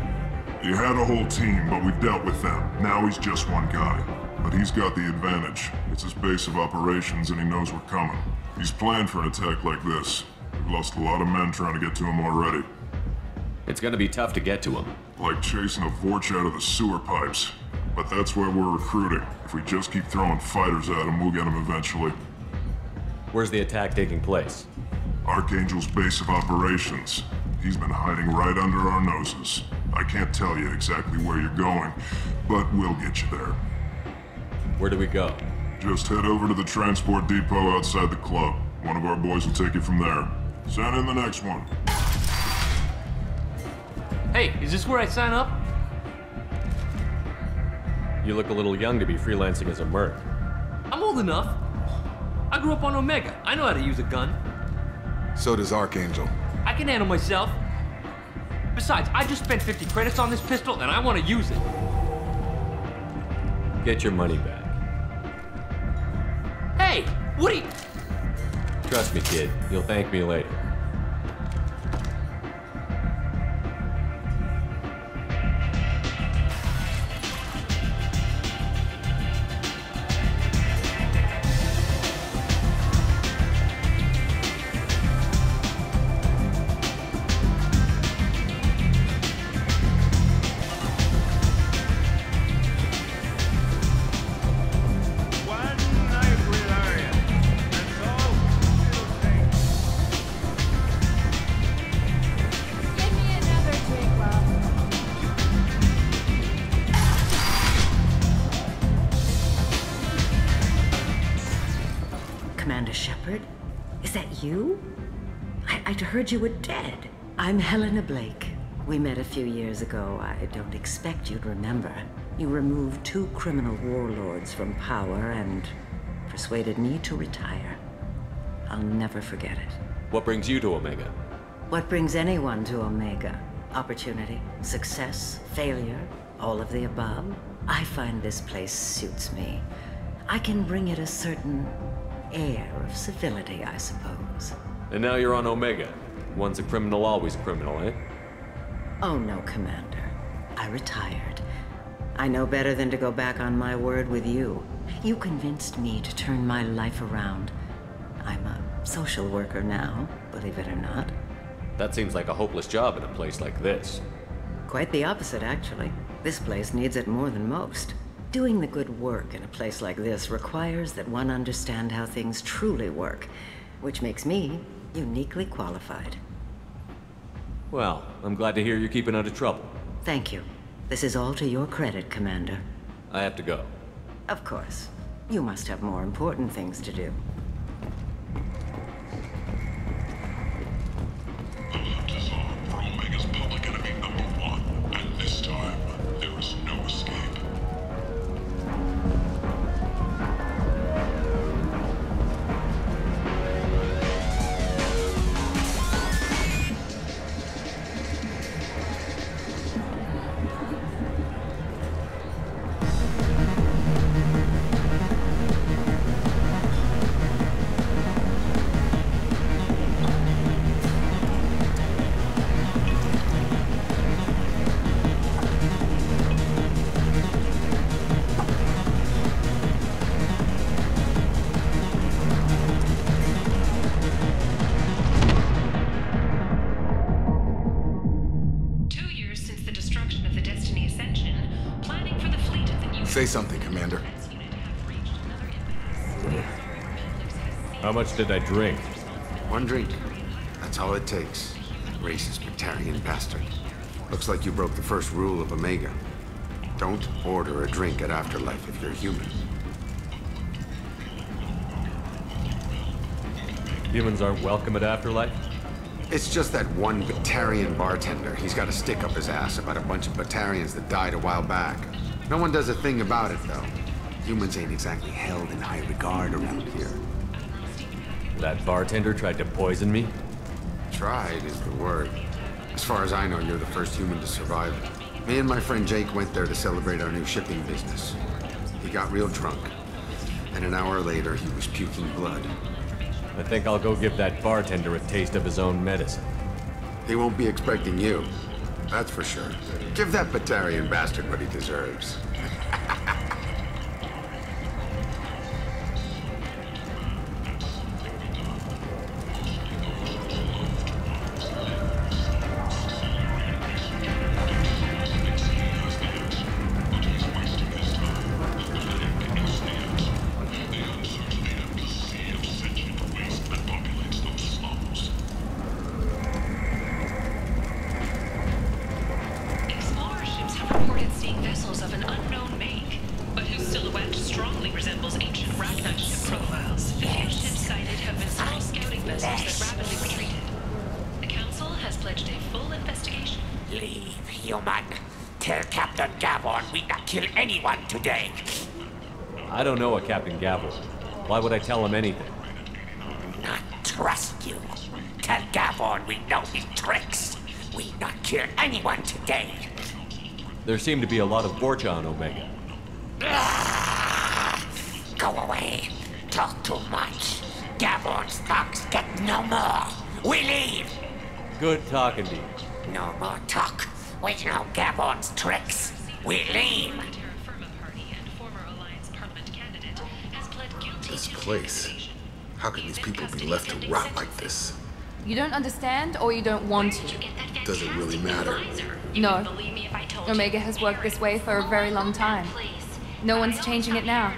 You had a whole team, but we've dealt with them. Now he's just one guy. But he's got the advantage. It's his base of operations and he knows we're coming. He's planned for an attack like this. We've lost a lot of men trying to get to him already. It's gonna be tough to get to him. Like chasing a vorch out of the sewer pipes. But that's why we're recruiting. If we just keep throwing fighters at him, we'll get him eventually. Where's the attack taking place? Archangel's base of operations. He's been hiding right under our noses. I can't tell you exactly where you're going, but we'll get you there. Where do we go? Just head over to the transport depot outside the club. One of our boys will take you from there. Send in the next one. Hey, is this where I sign up? You look a little young to be freelancing as a merc. I'm old enough. I grew up on Omega. I know how to use a gun. So does Archangel. I can handle myself. Besides, I just spent 50 credits on this pistol and I want to use it. Get your money back. Hey, what are you... Trust me, kid. You'll thank me later. Commander Shepard? Is that you? I'd heard you were dead. I'm Helena Blake. We met a few years ago. I don't expect you'd remember. You removed 2 criminal warlords from power and persuaded me to retire. I'll never forget it. What brings you to Omega? What brings anyone to Omega? Opportunity, success, failure, all of the above. I find this place suits me. I can bring it a certain air of civility, I suppose. And now you're on Omega. Once a criminal, always a criminal, eh? Oh no, Commander. I retired. I know better than to go back on my word with you. You convinced me to turn my life around. I'm a social worker now, believe it or not. That seems like a hopeless job in a place like this. Quite the opposite, actually. This place needs it more than most. Doing the good work in a place like this requires that one understand how things truly work, which makes me uniquely qualified. Well, I'm glad to hear you're keeping out of trouble. Thank you. This is all to your credit, Commander. I have to go. Of course. You must have more important things to do. The hunt is on for Omega's public enemy #1, and this time, there is no escape. Say something, Commander. How much did I drink? 1 drink. That's all it takes. Racist Batarian bastard. Looks like you broke the first rule of Omega. Don't order a drink at Afterlife if you're human. Humans aren't welcome at Afterlife? It's just that one Batarian bartender. He's got a stick up his ass about a bunch of Batarians that died a while back. No one does a thing about it, though. Humans ain't exactly held in high regard around here. That bartender tried to poison me? Tried is the word. As far as I know, you're the first human to survive it. Me and my friend Jake went there to celebrate our new shipping business. He got real drunk, and an hour later, he was puking blood. I think I'll go give that bartender a taste of his own medicine. He won't be expecting you. That's for sure. Give that Batarian bastard what he deserves. Today. I don't know a Captain Gavel. Why would I tell him anything? Not trust you. Tell Gavon we know his tricks. We not kill anyone today. There seem to be a lot of Borcha on Omega. Go away. Talk too much. Gavon's thugs get no more. We leave. Good talking to you. No more talk. We know Gavon's tricks. We leave. This place. How can these people be left to rot like this? You don't understand, or you don't want to? Does it really matter? No. Omega has worked this way for a very long time. No one's changing it now.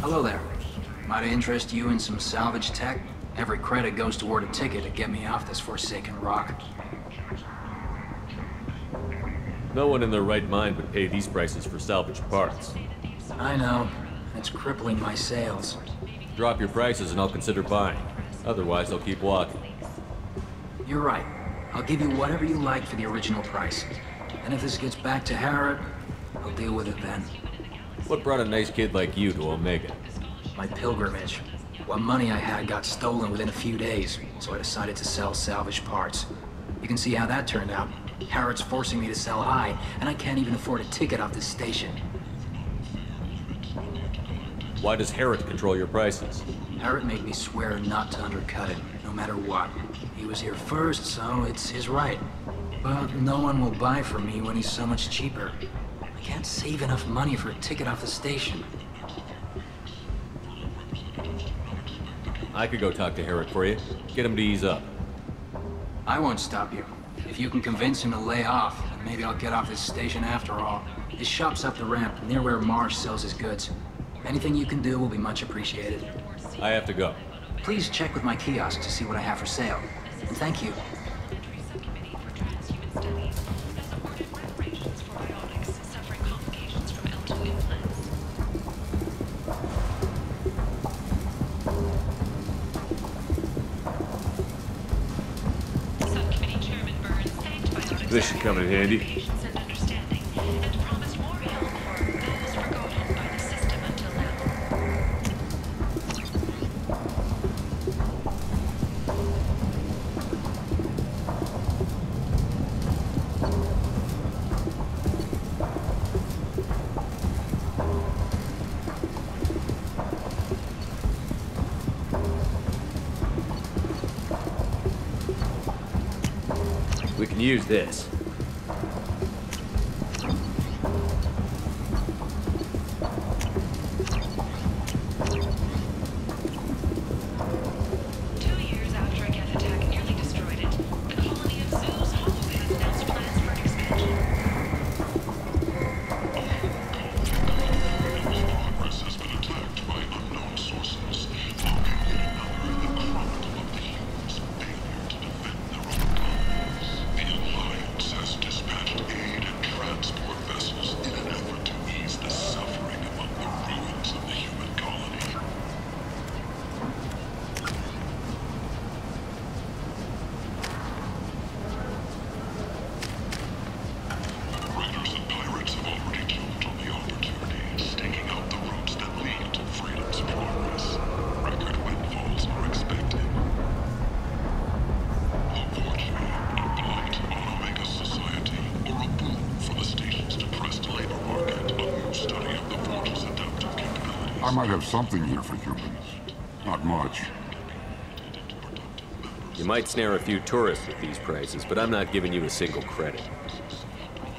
Hello there. Might I interest you in some salvage tech? Every credit goes toward a ticket to get me off this forsaken rock. No one in their right mind would pay these prices for salvaged parts. I know. It's crippling my sales. Drop your prices and I'll consider buying. Otherwise, I'll keep walking. You're right. I'll give you whatever you like for the original price. And if this gets back to Harrod, I'll deal with it then. What brought a nice kid like you to Omega? My pilgrimage. What money I had got stolen within a few days, so I decided to sell salvaged parts. You can see how that turned out. Harrod's forcing me to sell high, and I can't even afford a ticket off this station. Why does Harrod control your prices? Harrod made me swear not to undercut it, no matter what. He was here first, so it's his right. But no one will buy from me when he's so much cheaper. I can't save enough money for a ticket off the station. I could go talk to Harrod for you. Get him to ease up. I won't stop you. If you can convince him to lay off, then maybe I'll get off this station after all. His shop's up the ramp, near where Marsh sells his goods. Anything you can do will be much appreciated. I have to go. Please check with my kiosk to see what I have for sale. And thank you. This should come in handy. We can use this. I might have something here for humans. Not much. You might snare a few tourists with these prices, but I'm not giving you a single credit.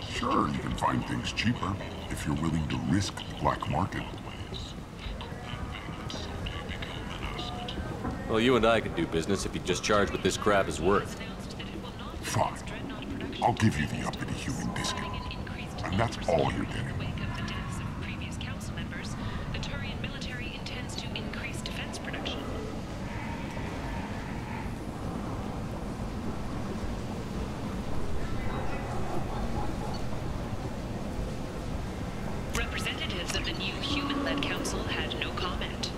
Sure, you can find things cheaper if you're willing to risk the black market. Well, you and I could do business if you just charge what this crap is worth. Fine. I'll give you the uppity human discount. And that's all you're getting. Representatives of the new human-led council had no comment.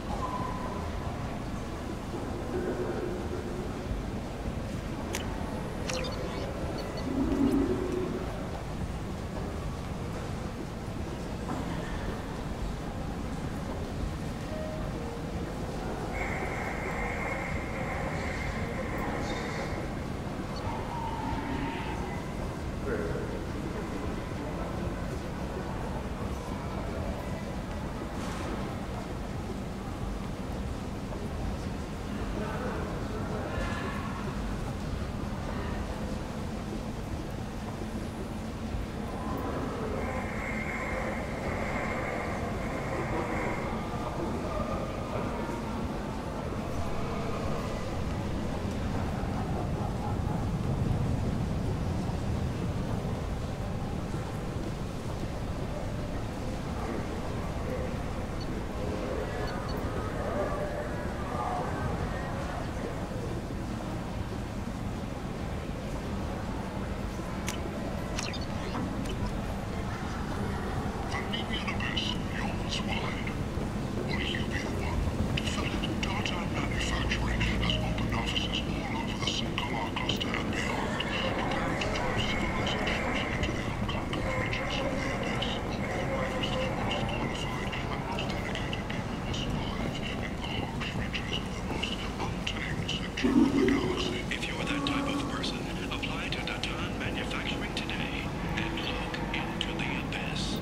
If you're that type of person, apply to Datan Manufacturing today and look into the abyss.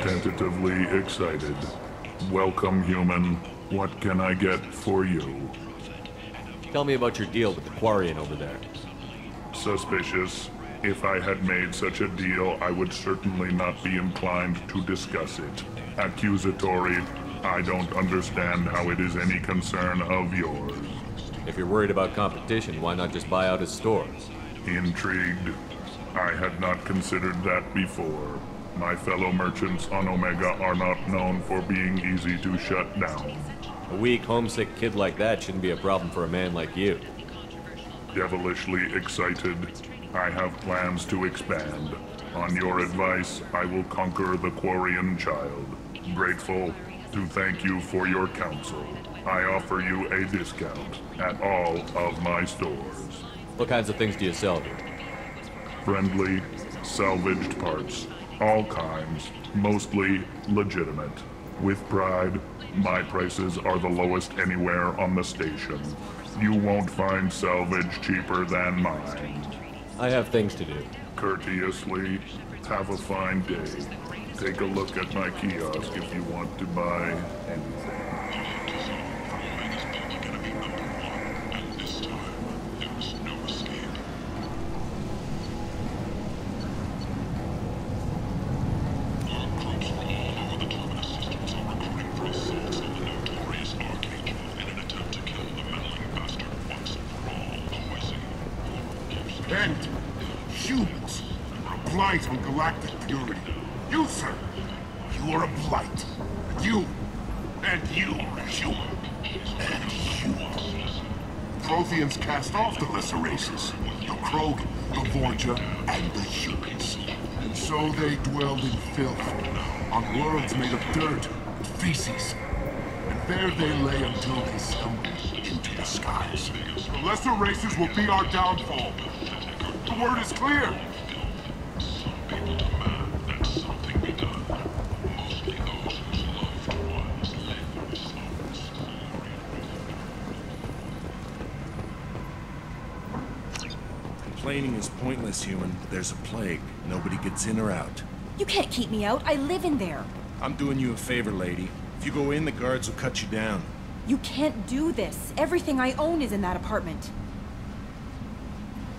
Tentatively excited. Welcome, human. What can I get for you? Tell me about your deal with the Quarian over there. Suspicious. If I had made such a deal, I would certainly not be inclined to discuss it. Accusatory. I don't understand how it is any concern of yours. If you're worried about competition, why not just buy out his stores? Intrigued. I had not considered that before. My fellow merchants on Omega are not known for being easy to shut down. A weak, homesick kid like that shouldn't be a problem for a man like you. Devilishly excited. I have plans to expand. On your advice, I will conquer the Quarian child. Grateful to thank you for your counsel. I offer you a discount at all of my stores. What kinds of things do you sell here? Friendly, salvaged parts. All kinds, mostly legitimate. With pride, my prices are the lowest anywhere on the station. You won't find salvage cheaper than mine. I have things to do. Courteously, have a fine day. Take a look at my kiosk if you want to buy anything. Humans are a blight on galactic purity. You, sir, you are a blight. And you are human. And you. Protheans cast off the lesser races, the Krog, the Vorja, and the humans. And so they dwelled in filth, on worlds made of dirt and feces. And there they lay until they stumbled into the skies. The lesser races will be our downfall. The word is clear. Complaining is pointless, human. There's a plague. Nobody gets in or out. You can't keep me out. I live in there. I'm doing you a favor, lady. If you go in, the guards will cut you down. You can't do this. Everything I own is in that apartment.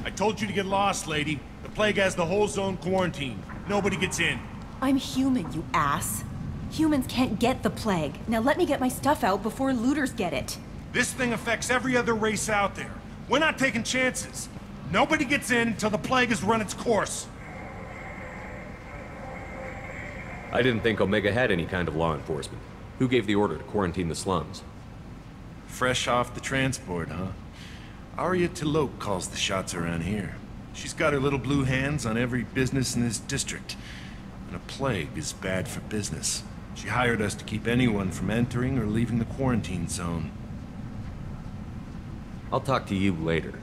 I told you to get lost, lady. The plague has the whole zone quarantined. Nobody gets in. I'm human, you ass. Humans can't get the plague. Now let me get my stuff out before looters get it. This thing affects every other race out there. We're not taking chances. Nobody gets in until the plague has run its course. I didn't think Omega had any kind of law enforcement. Who gave the order to quarantine the slums? Fresh off the transport, huh? Arya Tilok calls the shots around here. She's got her little blue hands on every business in this district. And a plague is bad for business. She hired us to keep anyone from entering or leaving the quarantine zone. I'll talk to you later.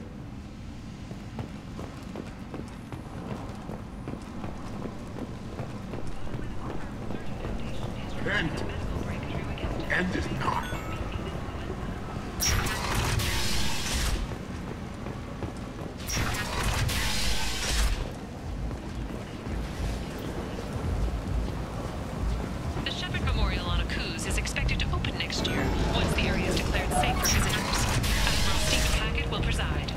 End is not. The Shepard Memorial on Akuz is expected to open next year, once the area is declared safe for visitors. Admiral Stephen Hackett will preside.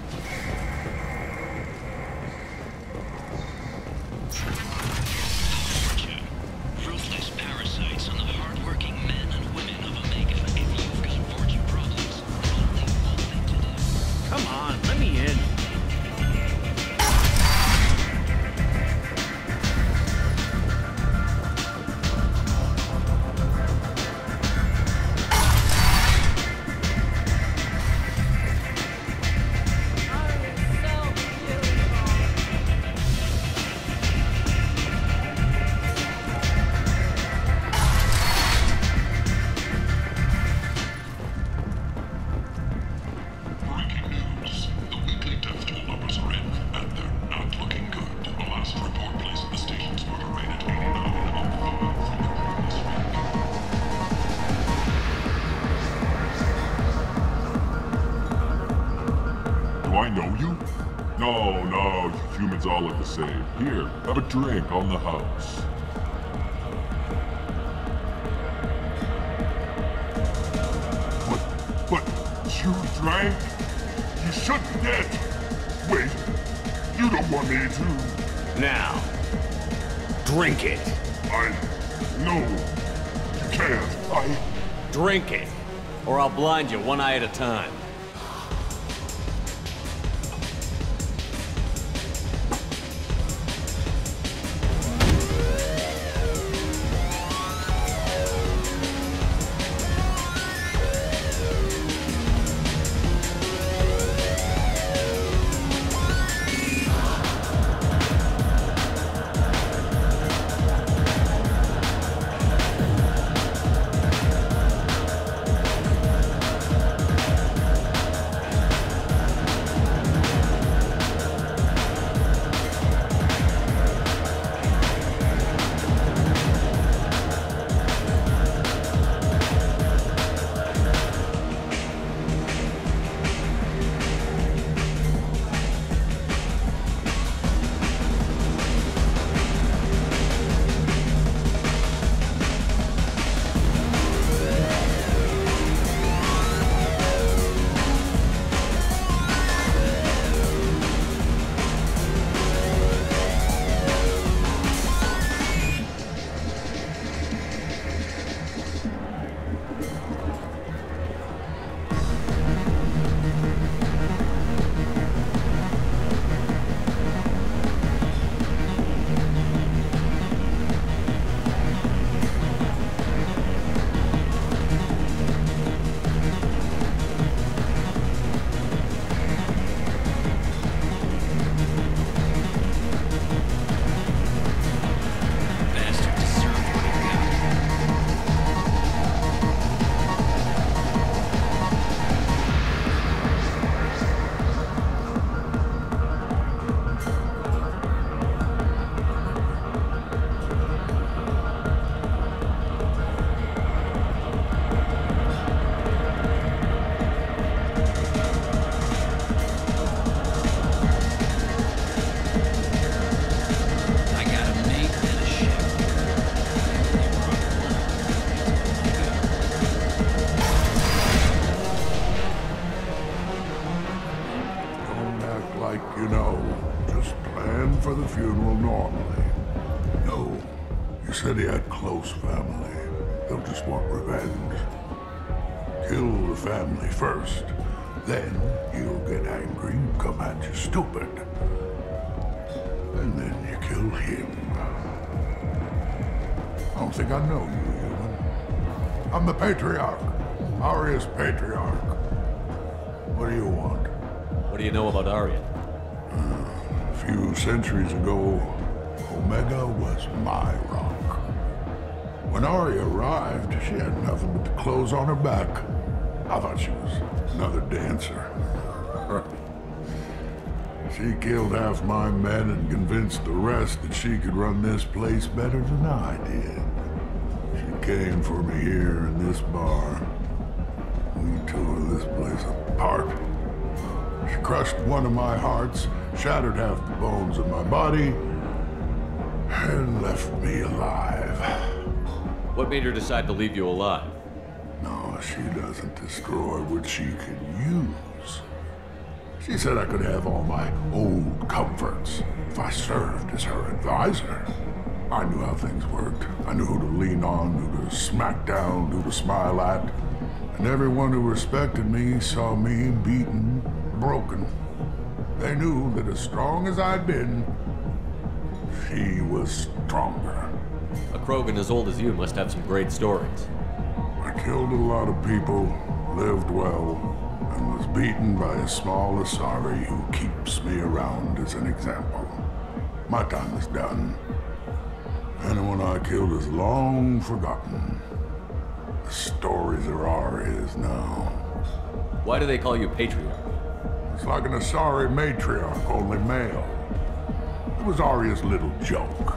Ruthless parasites on the hard-working men and women of Omega. If you've got Vorja problems, only one thing to do. Come on, let me in. Do I know you? No, you humans all look the same. Here, have a drink on the house. But you drank? You should be dead. Wait, you don't want me to. Now, drink it. No, you can't. Drink it, or I'll blind you one eye at a time. funeral normally? No. You said he had close family. They'll just want revenge. Kill the family first. Then he'll get angry and come at you stupid. And then you kill him. I don't think I know you, human. I'm the Patriarch. Aria's Patriarch. What do you want? What do you know about Aria? A few centuries ago, Omega was my rock. When Aria arrived, she had nothing but the clothes on her back. I thought she was another dancer. She killed half my men and convinced the rest that she could run this place better than I did. She came for me here in this bar. We tore this place apart. She crushed one of my hearts, shattered half the bones of my body, and left me alive. What made her decide to leave you alive? No, she doesn't destroy what she could use. She said I could have all my old comforts if I served as her advisor. I knew how things worked. I knew who to lean on, who to smack down, who to smile at. And everyone who respected me saw me beaten, broken. They knew that as strong as I'd been, she was stronger. A Krogan as old as you must have some great stories. I killed a lot of people, lived well, and was beaten by a small Asari who keeps me around as an example. My time is done. Anyone I killed is long forgotten. The stories are Aria's now. Why do they call you Patriarch? It's like an Asari matriarch, only male. It was Aria's little joke.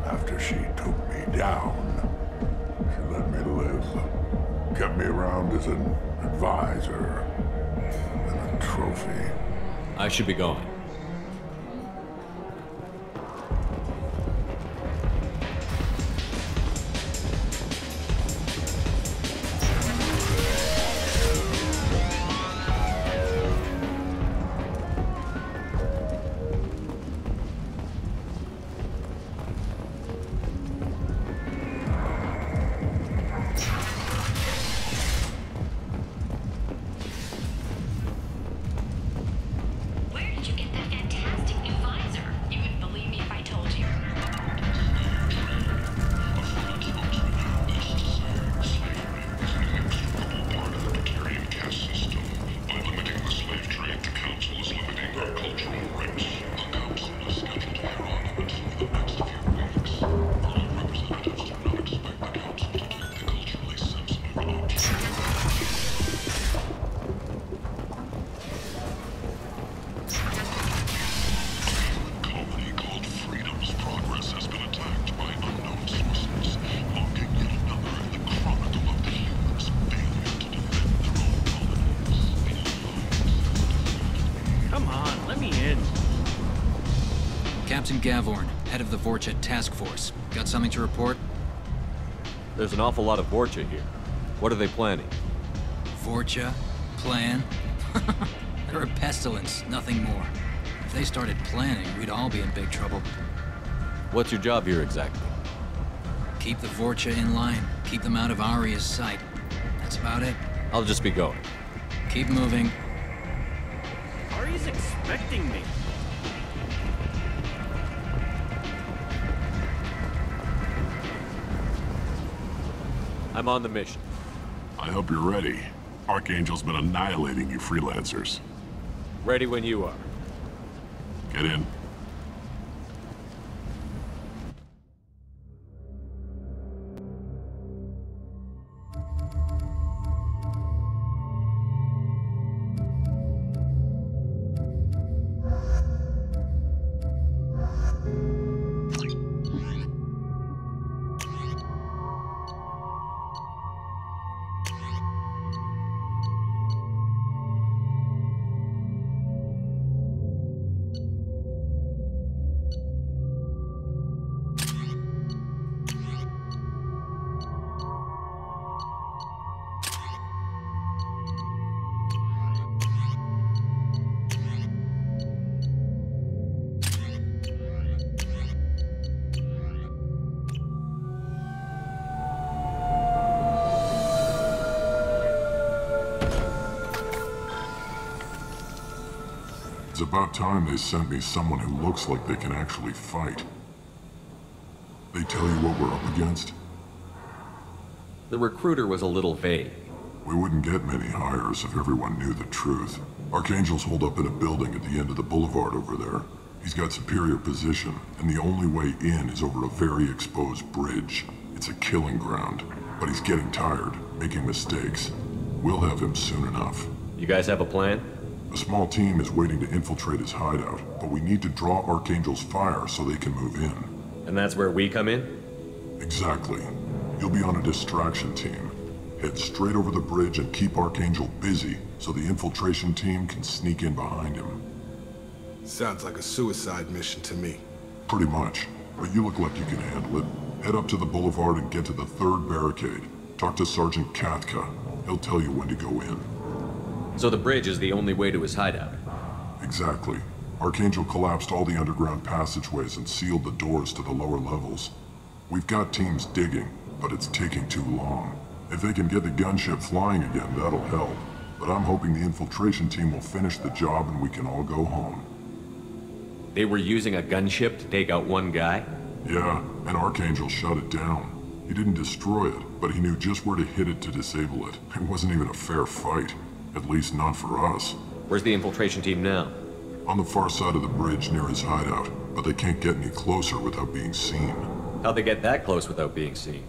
After she took me down, she let me live. Kept me around as an advisor and a trophy. I should be going. Captain Gavorn, head of the Vorcha task force. Got something to report? There's an awful lot of Vorcha here. What are they planning? Vorcha? Plan? They're a pestilence, nothing more. If they started planning, we'd all be in big trouble. What's your job here exactly? Keep the Vorcha in line. Keep them out of Aria's sight. That's about it. I'll just be going. Keep moving. Aria's expecting me. I'm on the mission. I hope you're ready. Archangel's been annihilating you freelancers. Ready when you are. Get in. It's about time they sent me someone who looks like they can actually fight. They tell you what we're up against? The recruiter was a little vague. We wouldn't get many hires if everyone knew the truth. Archangel's holed up in a building at the end of the boulevard over there. He's got superior position, and the only way in is over a very exposed bridge. It's a killing ground, but he's getting tired, making mistakes. We'll have him soon enough. You guys have a plan? A small team is waiting to infiltrate his hideout, but we need to draw Archangel's fire so they can move in. And that's where we come in? Exactly. You'll be on a distraction team. Head straight over the bridge and keep Archangel busy so the infiltration team can sneak in behind him. Sounds like a suicide mission to me. Pretty much, but you look like you can handle it. Head up to the boulevard and get to the 3rd barricade. Talk to Sergeant Katka. He'll tell you when to go in. So the bridge is the only way to his hideout? Exactly. Archangel collapsed all the underground passageways and sealed the doors to the lower levels. We've got teams digging, but it's taking too long. If they can get the gunship flying again, that'll help. But I'm hoping the infiltration team will finish the job and we can all go home. They were using a gunship to take out one guy? Yeah, and Archangel shut it down. He didn't destroy it, but he knew just where to hit it to disable it. It wasn't even a fair fight. At least not for us. Where's the infiltration team now? On the far side of the bridge near his hideout, but they can't get any closer without being seen. How'd they get that close without being seen?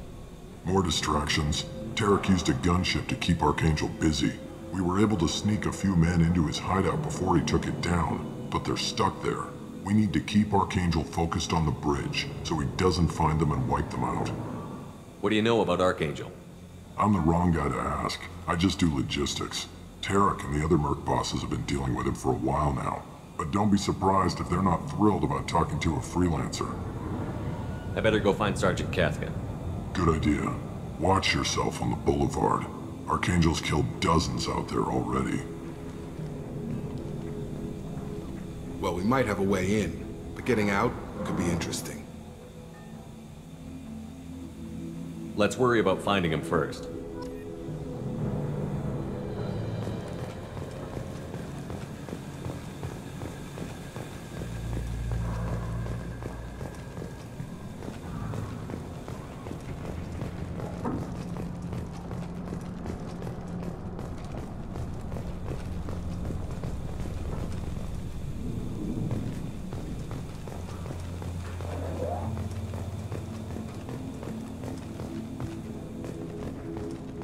More distractions. Tarek used a gunship to keep Archangel busy. We were able to sneak a few men into his hideout before he took it down, but they're stuck there. We need to keep Archangel focused on the bridge, so he doesn't find them and wipe them out. What do you know about Archangel? I'm the wrong guy to ask. I just do logistics. Tarek and the other merc bosses have been dealing with him for a while now. But don't be surprised if they're not thrilled about talking to a freelancer. I better go find Sergeant Katka. Good idea. Watch yourself on the boulevard. Archangel's killed dozens out there already. Well, we might have a way in, but getting out could be interesting. Let's worry about finding him first.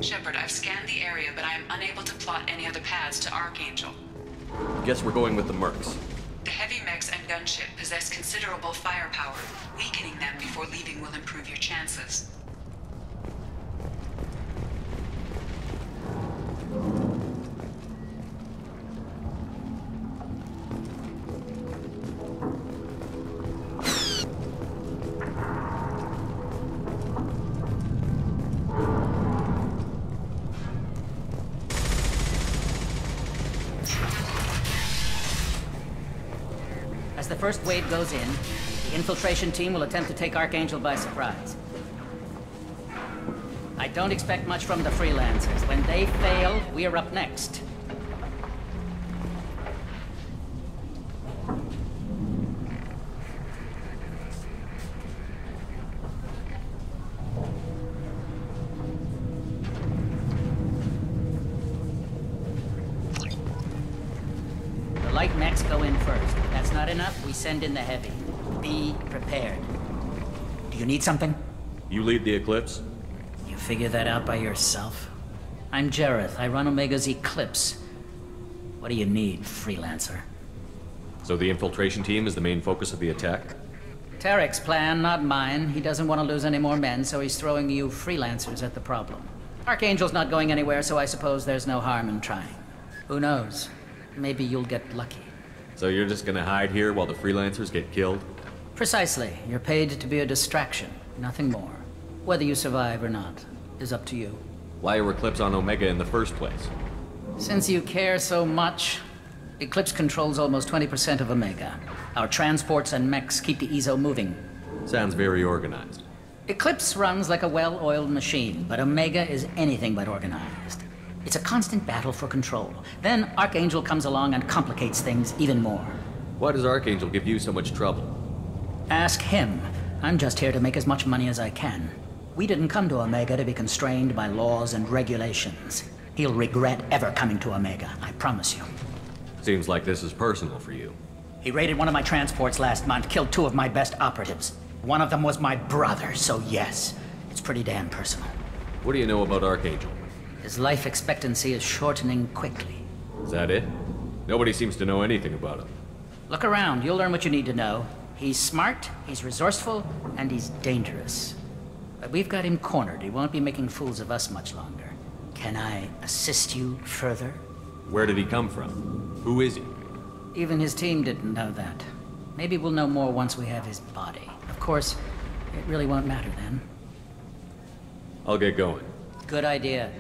Shepard, I've scanned the area, but I am unable to plot any other paths to Archangel. Guess we're going with the mercs. The heavy mechs and gunship possess considerable firepower. Weakening them before leaving will improve your chances. As the first wave goes in, the infiltration team will attempt to take Archangel by surprise. I don't expect much from the freelancers. When they fail, we're up next. The light mechs go in first. If that's not enough, we send in the heavy. Be prepared. Do you need something? You lead the Eclipse? You figure that out by yourself? I'm Jareth. I run Omega's Eclipse. What do you need, freelancer? So the infiltration team is the main focus of the attack? Tarek's plan, not mine. He doesn't want to lose any more men, so he's throwing you freelancers at the problem. Archangel's not going anywhere, so I suppose there's no harm in trying. Who knows? Maybe you'll get lucky. So you're just gonna hide here while the freelancers get killed? Precisely. You're paid to be a distraction, nothing more. Whether you survive or not is up to you. Why are Eclipse on Omega in the first place? Since you care so much, Eclipse controls almost 20% of Omega. Our transports and mechs keep the EZO moving. Sounds very organized. Eclipse runs like a well-oiled machine, but Omega is anything but organized. It's a constant battle for control. Then Archangel comes along and complicates things even more. Why does Archangel give you so much trouble? Ask him. I'm just here to make as much money as I can. We didn't come to Omega to be constrained by laws and regulations. He'll regret ever coming to Omega, I promise you. Seems like this is personal for you. He raided one of my transports last month, killed 2 of my best operatives. One of them was my brother, so yes, it's pretty damn personal. What do you know about Archangel? His life expectancy is shortening quickly. Is that it? Nobody seems to know anything about him. Look around, you'll learn what you need to know. He's smart, he's resourceful, and he's dangerous. But we've got him cornered. He won't be making fools of us much longer. Can I assist you further? Where did he come from? Who is he? Even his team didn't know that. Maybe we'll know more once we have his body. Of course, it really won't matter then. I'll get going. Good idea.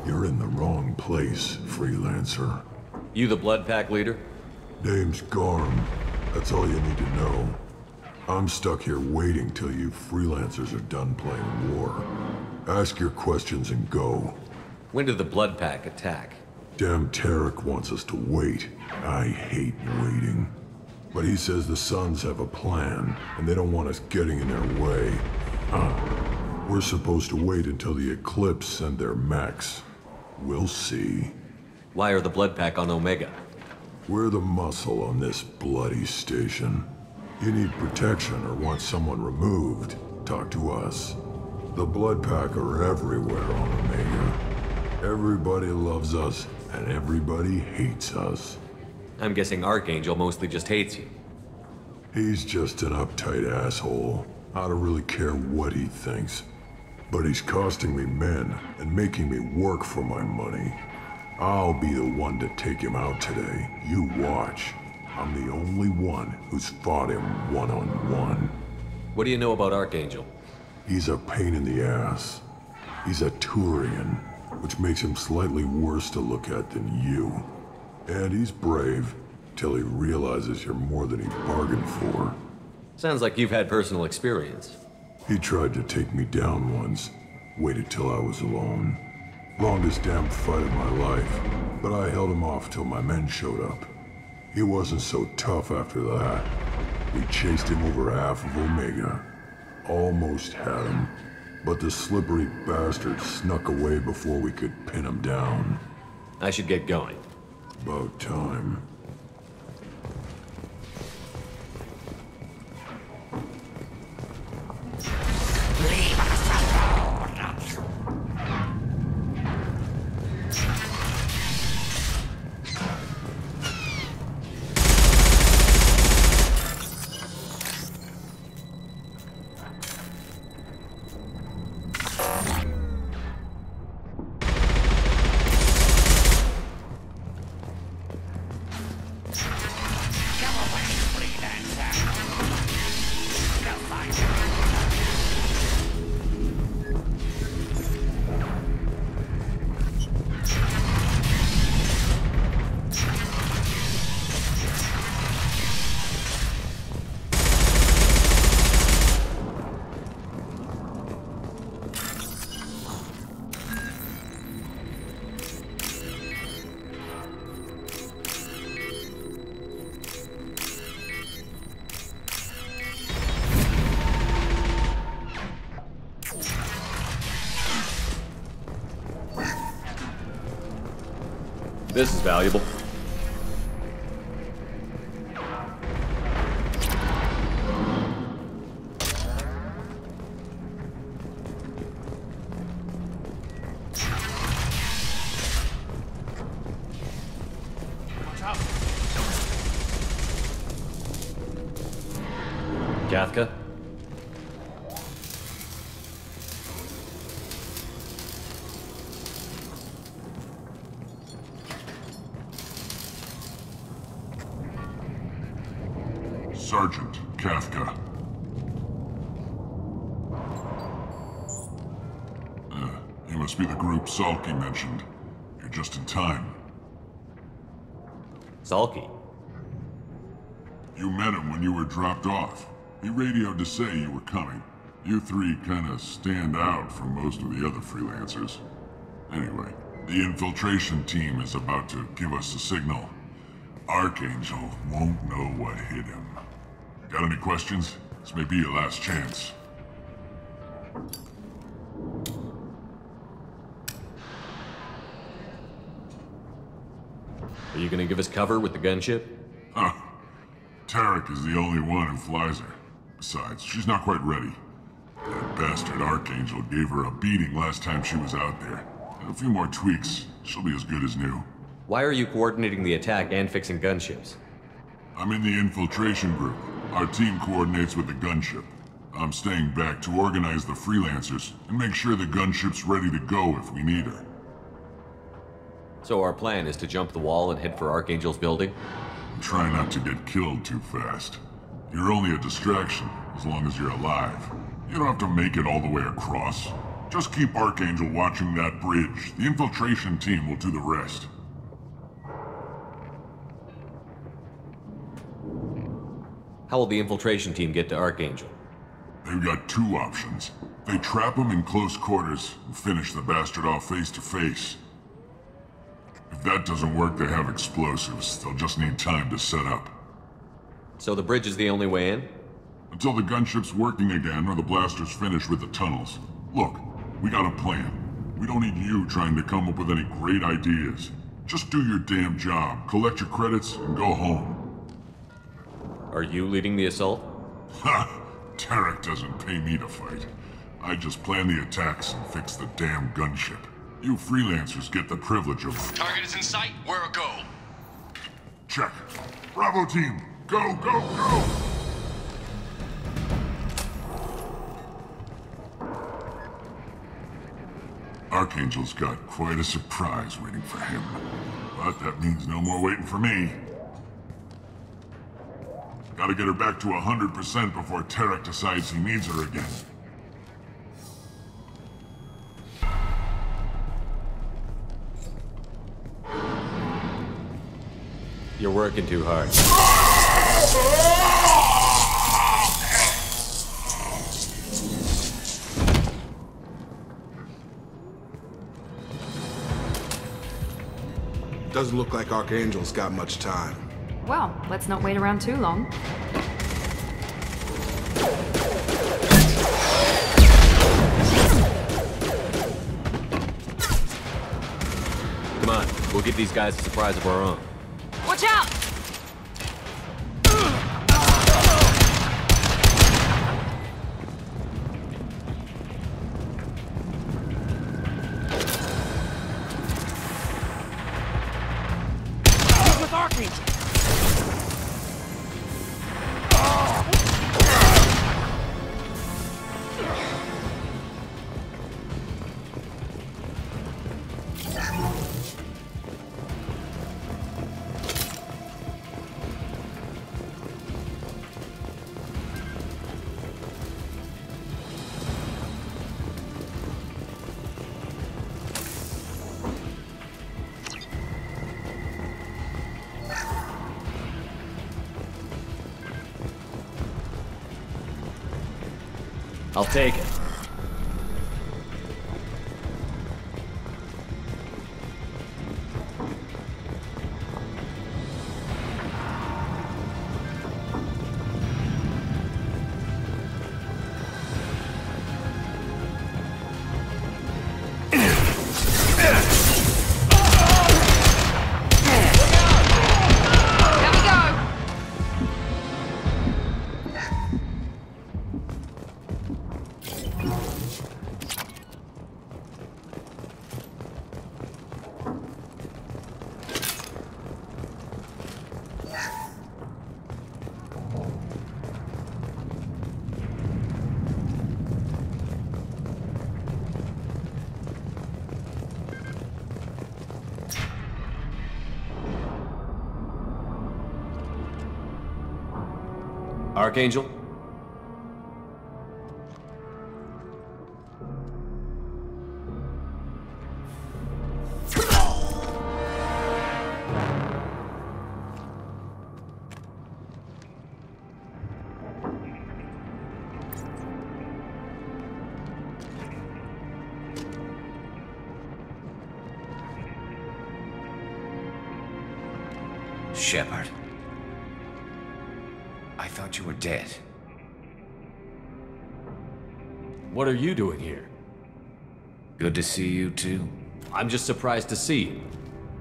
You're in the wrong place, freelancer. You the Blood Pack leader? Name's Garm. That's all you need to know. I'm stuck here waiting till you freelancers are done playing war. Ask your questions and go. When did the Blood Pack attack? Damn Tarek wants us to wait. I hate waiting. But he says the Suns have a plan, and they don't want us getting in their way. We're supposed to wait until the Eclipse send their mechs. We'll see. Why are the Blood Pack on Omega? We're the muscle on this bloody station. You need protection or want someone removed, talk to us. The Blood Pack are everywhere on Omega. Everybody loves us, and everybody hates us. I'm guessing Archangel mostly just hates you. He's just an uptight asshole. I don't really care what he thinks. But he's costing me men and making me work for my money. I'll be the one to take him out today. You watch. I'm the only one who's fought him one-on-one. What do you know about Archangel? He's a pain in the ass. He's a Turian, which makes him slightly worse to look at than you. And he's brave, till he realizes you're more than he bargained for. Sounds like you've had personal experience. He tried to take me down once. Waited till I was alone. Longest damn fight of my life, but I held him off till my men showed up. He wasn't so tough after that. We chased him over half of Omega. Almost had him, but the slippery bastard snuck away before we could pin him down. I should get going. About time. Leave us alone! this is valuable. Kathka? Sergeant Kathka. You must be the group Salky mentioned. You're just in time. Salky? You met him when you were dropped off. He radioed to say you were coming. You three kinda stand out from most of the other freelancers. Anyway, the infiltration team is about to give us a signal. Archangel won't know what hit him. Got any questions? This may be your last chance. Are you gonna give us cover with the gunship? Huh. Tarek is the only one who flies her. Besides, she's not quite ready. That bastard Archangel gave her a beating last time she was out there. A few more tweaks, she'll be as good as new. Why are you coordinating the attack and fixing gunships? I'm in the infiltration group. Our team coordinates with the gunship. I'm staying back to organize the freelancers and make sure the gunship's ready to go if we need her. So our plan is to jump the wall and head for Archangel's building? Try not to get killed too fast. You're only a distraction, as long as you're alive. You don't have to make it all the way across. Just keep Archangel watching that bridge. The infiltration team will do the rest. How will the infiltration team get to Archangel? They've got two options. They trap him in close quarters and finish the bastard off face to face. If that doesn't work, they have explosives. They'll just need time to set up. So the bridge is the only way in? Until the gunship's working again or the blasters finish with the tunnels. Look, we got a plan. We don't need you trying to come up with any great ideas. Just do your damn job, collect your credits, and go home. Are you leading the assault? Ha! Tarek doesn't pay me to fight. I just plan the attacks and fix the damn gunship. You freelancers get the privilege of... Target is in sight. Where go? Check. Bravo team! Go, go, go! Archangel's got quite a surprise waiting for him. But that means no more waiting for me. Gotta get her back to 100% before Tarek decides he needs her again. You're working too hard. Doesn't look like Archangel's got much time. Well, let's not wait around too long. Come on, we'll give these guys a surprise of our own. Watch out! With Archangel! I'll take it. Archangel? Shepard. I thought you were dead. What are you doing here? Good to see you too. I'm just surprised to see you.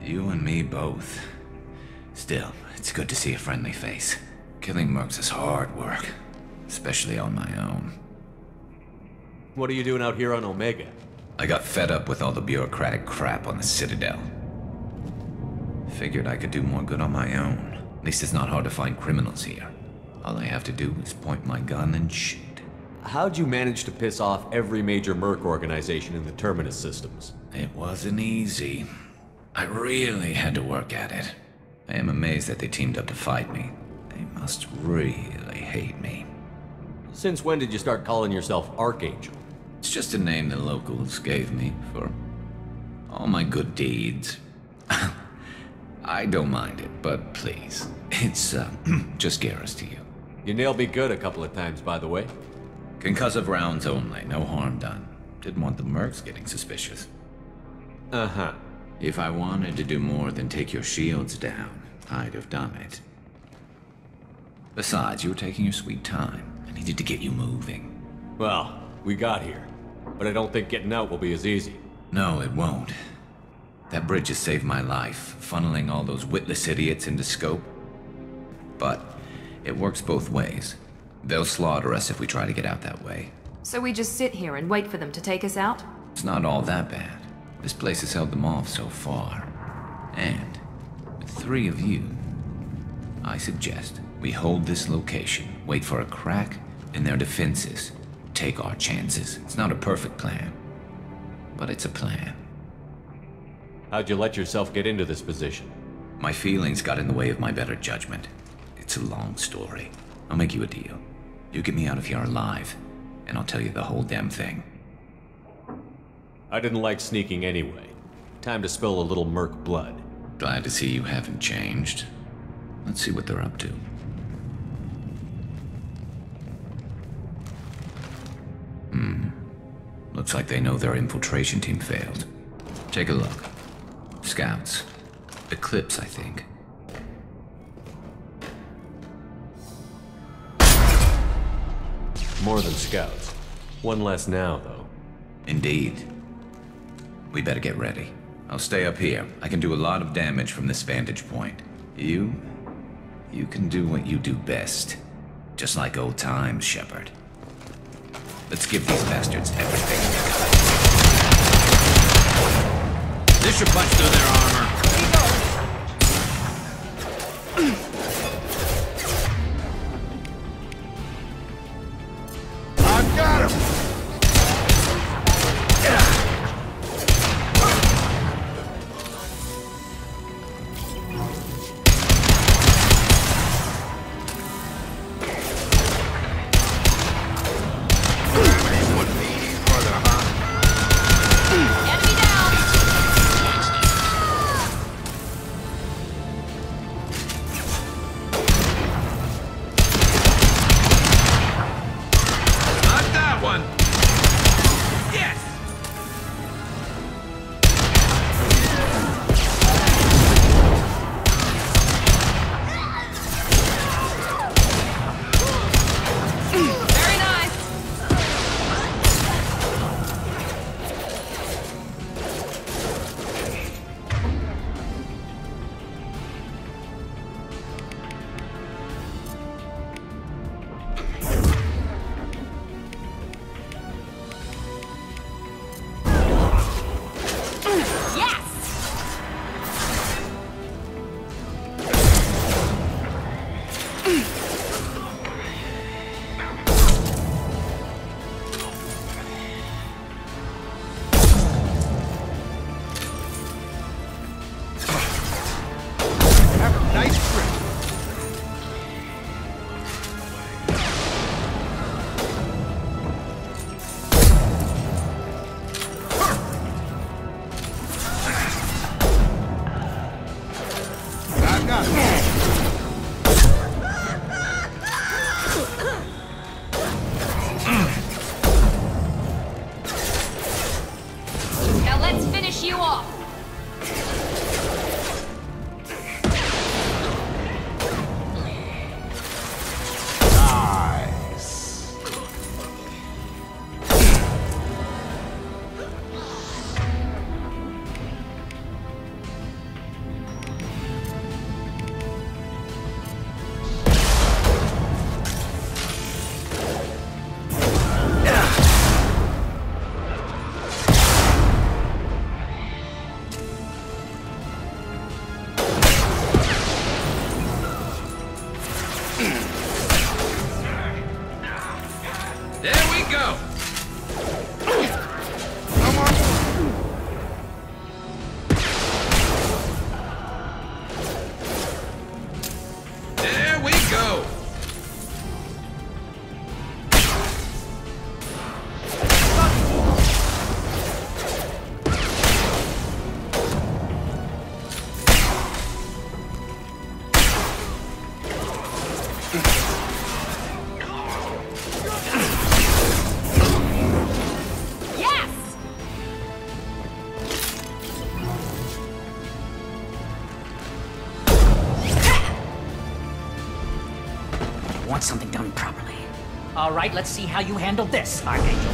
You and me both. Still, it's good to see a friendly face. Killing mercs is hard work, especially on my own. What are you doing out here on Omega? I got fed up with all the bureaucratic crap on the Citadel. Figured I could do more good on my own. At least it's not hard to find criminals here. All I have to do is point my gun and shoot. How'd you manage to piss off every major merc organization in the Terminus systems? It wasn't easy. I really had to work at it. I am amazed that they teamed up to fight me. They must really hate me. Since when did you start calling yourself Archangel? It's just a name the locals gave me for all my good deeds. I don't mind it, but please, it's just Garrus to you. You nailed me good a couple of times, by the way. Concussive rounds only, no harm done. Didn't want the mercs getting suspicious. Uh-huh. If I wanted to do more than take your shields down, I'd have done it. Besides, you were taking your sweet time. I needed to get you moving. Well, we got here, but I don't think getting out will be as easy. No, it won't. That bridge has saved my life, funneling all those witless idiots into scope. But it works both ways. They'll slaughter us if we try to get out that way. So we just sit here and wait for them to take us out? It's not all that bad. This place has held them off so far. And with 3 of you, I suggest we hold this location, wait for a crack in their defenses, take our chances. It's not a perfect plan, but it's a plan. How'd you let yourself get into this position? My feelings got in the way of my better judgment. It's a long story. I'll make you a deal. You get me out of here alive, and I'll tell you the whole damn thing. I didn't like sneaking anyway. Time to spill a little merc blood. Glad to see you haven't changed. Let's see what they're up to. Looks like they know their infiltration team failed. Take a look. Scouts. Eclipse, I think. More than scouts. One less now, though. Indeed. We better get ready. I'll stay up here. I can do a lot of damage from this vantage point. You can do what you do best. Just like old times, Shepard. Let's give these bastards everything they got. This should punch through their armor. I've got him! There we go! There we go! Want something done properly. All right, let's see how you handle this, Archangel.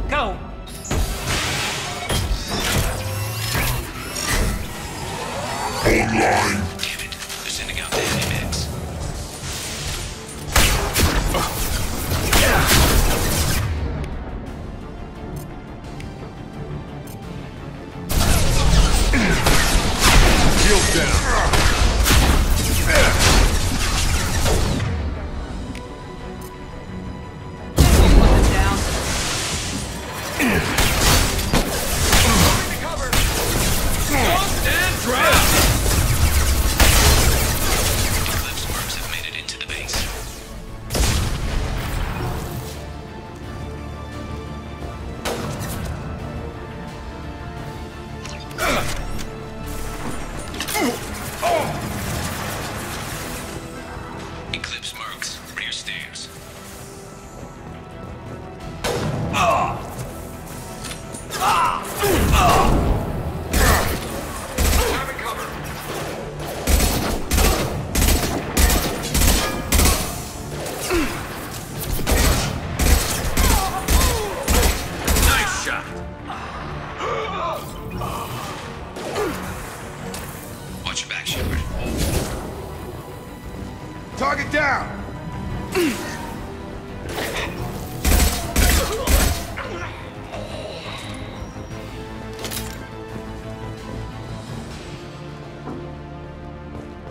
Go! Online. Damn it. They're sending out the heavy mix. Shield down. Eclipse marks. Rear stairs. Nice shot! Watch your back, Shepard. Target down!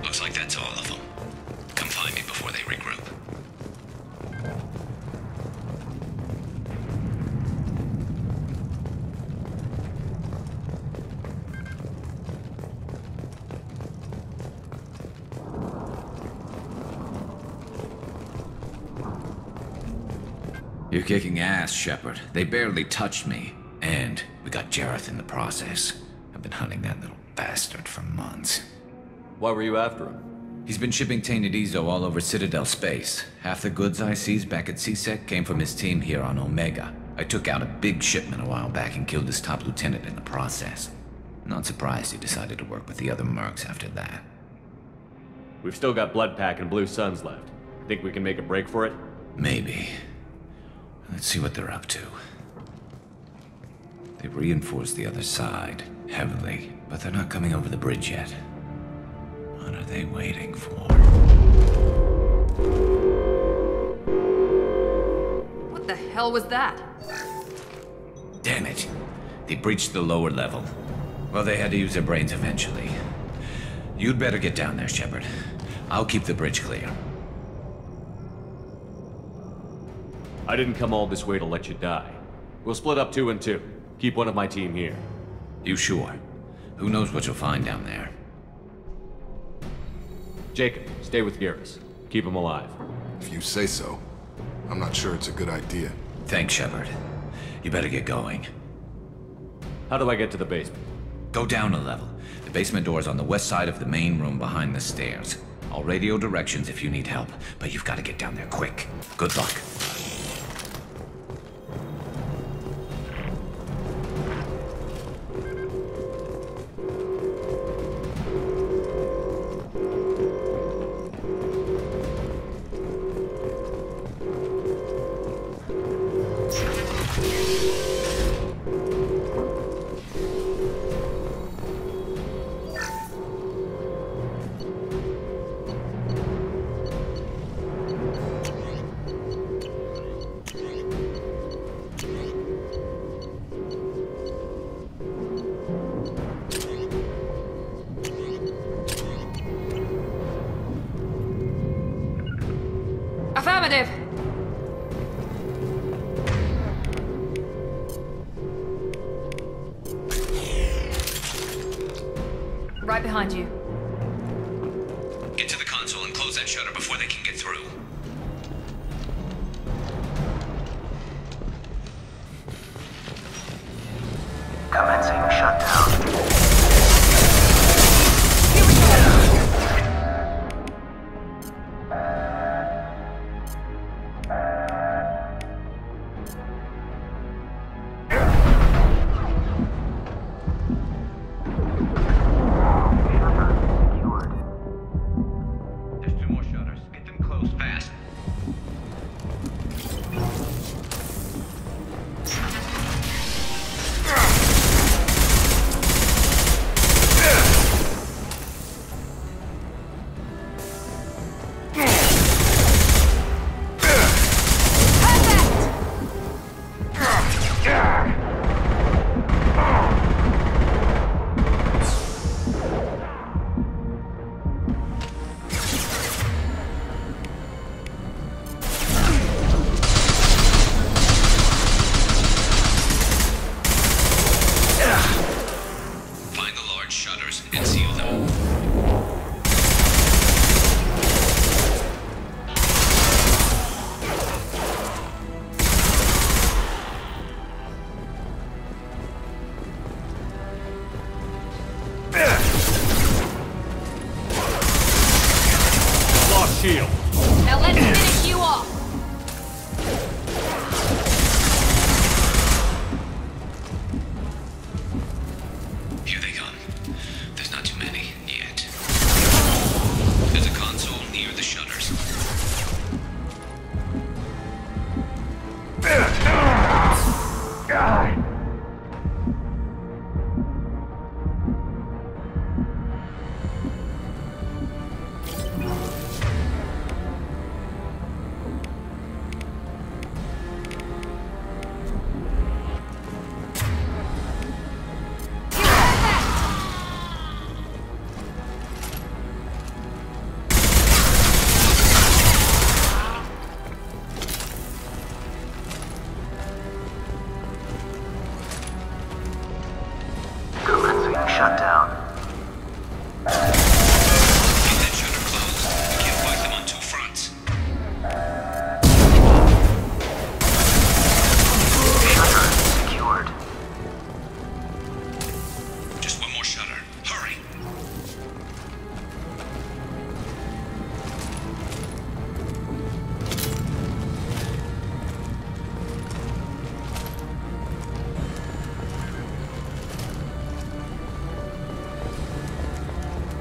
Looks like that's all of them. Come find me before they regroup. You're kicking ass, Shepard. They barely touched me. And we got Jareth in the process. I've been hunting that little bastard for months. Why were you after him? He's been shipping tainted Ezo all over Citadel space. Half the goods I seized back at CSEC came from his team here on Omega. I took out a big shipment a while back and killed his top lieutenant in the process. Not surprised he decided to work with the other mercs after that. We've still got Bloodpack and Blue Suns left. Think we can make a break for it? Maybe. Let's see what they're up to. They've reinforced the other side, heavily, but they're not coming over the bridge yet. What are they waiting for? What the hell was that? Damn it. They breached the lower level. Well, they had to use their brains eventually. You'd better get down there, Shepard. I'll keep the bridge clear. I didn't come all this way to let you die. We'll split up 2 and 2. Keep one of my team here. You sure? Who knows what you'll find down there? Jacob, stay with Garrus. Keep him alive. If you say so. I'm not sure it's a good idea. Thanks, Shepard. You better get going. How do I get to the basement? Go down a level. The basement door is on the west side of the main room behind the stairs. I'll radio directions if you need help, but you've got to get down there quick. Good luck. Affirmative! Right behind you. Get to the console and close that shutter before they can get through. Commencing shutdown. Shield. Now let's finish you off. Here they come. There's not too many yet. There's a console near the shutters. Shutdown. Get that shutter closed. We can't fight them on two fronts. Shutter secured. Just one more shutter. Hurry.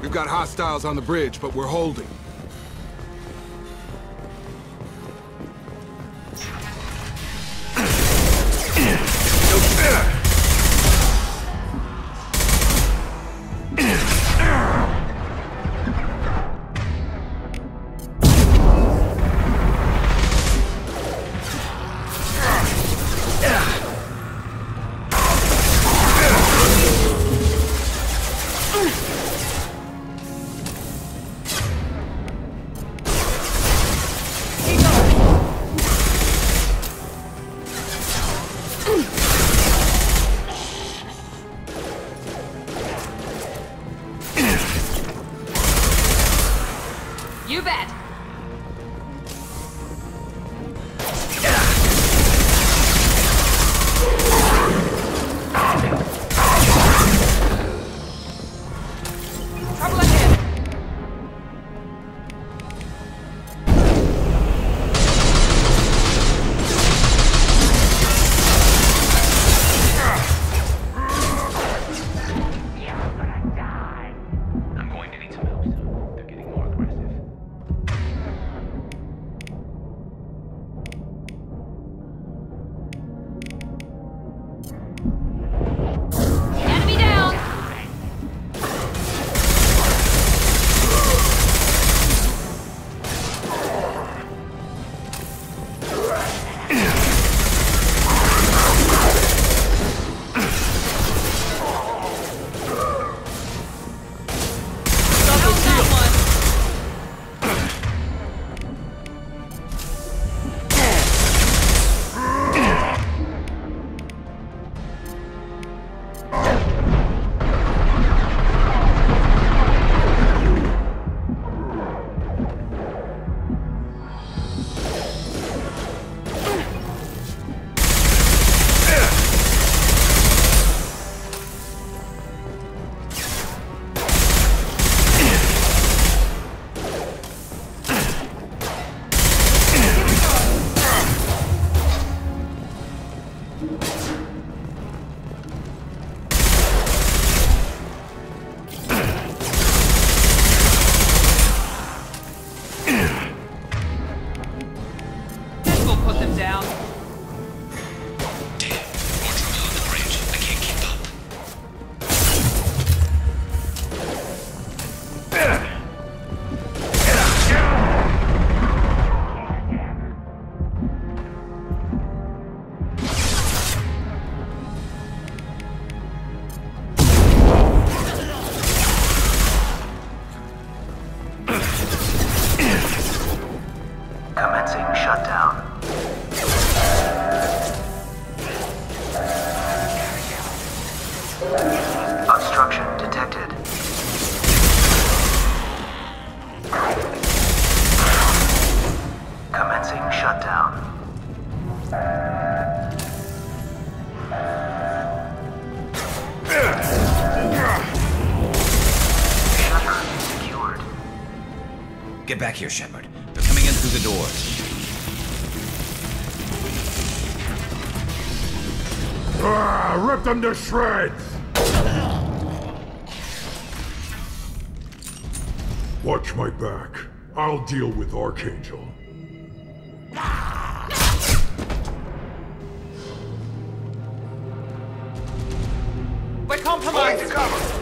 We've got hostiles on the bridge, but we're holding. You bet. Trouble ahead. I'm going to need some help soon. They're getting more aggressive. shut down. Shepard secured. Get back here, Shepard. They're coming in through the doors. Rip them to shreds! Watch my back. I'll deal with Archangel. We're compromised! To cover!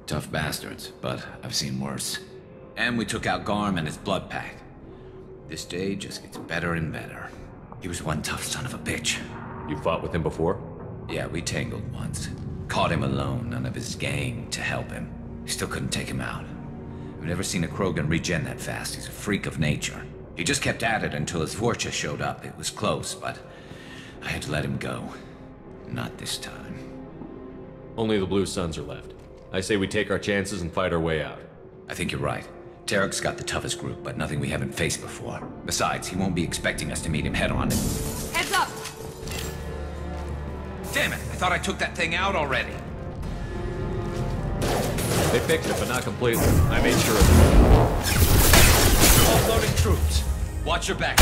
Tough bastards, but I've seen worse. And we took out Garm and his blood pack. This day just gets better and better. He was one tough son of a bitch. You fought with him before? Yeah, we tangled once. Caught him alone, none of his gang to help him. Still couldn't take him out. I've never seen a Krogan regen that fast. He's a freak of nature. He just kept at it until his Vorcha showed up. It was close, but I had to let him go. Not this time. Only the Blue Suns are left. I say we take our chances and fight our way out. I think you're right. Tarek's got the toughest group, but nothing we haven't faced before. Besides, he won't be expecting us to meet him head-on. Heads up! Damn it! I thought I took that thing out already. They fixed it, but not completely. I made sure of it. All loading troops. Watch your back.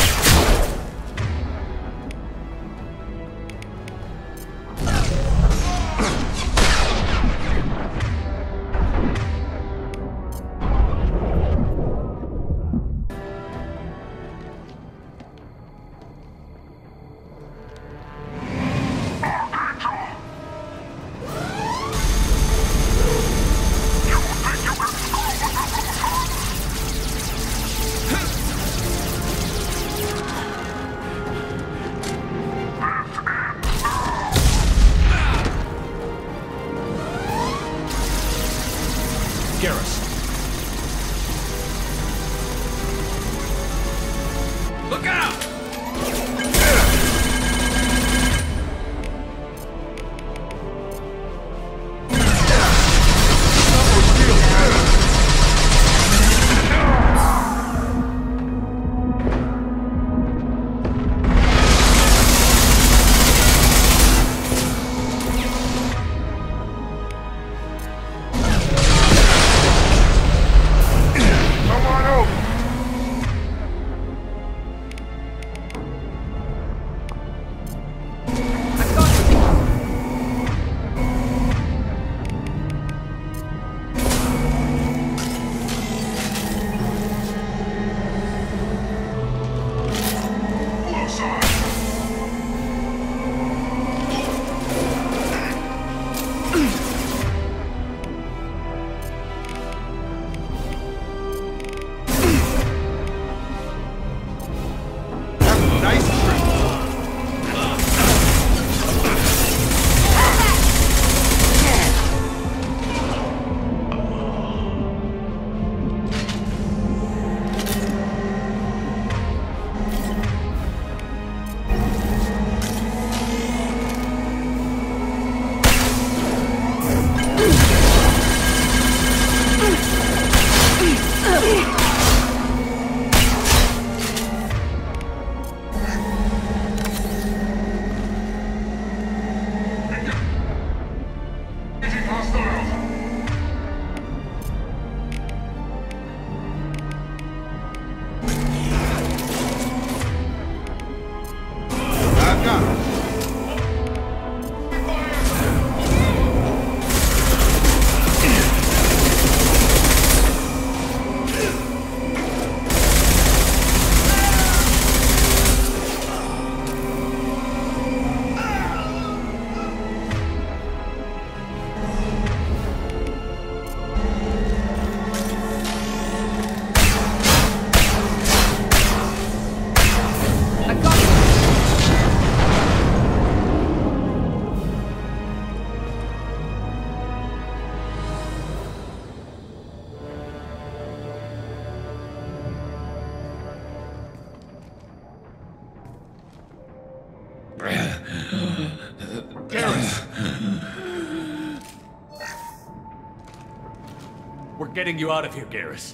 We're getting you out of here, Garrus.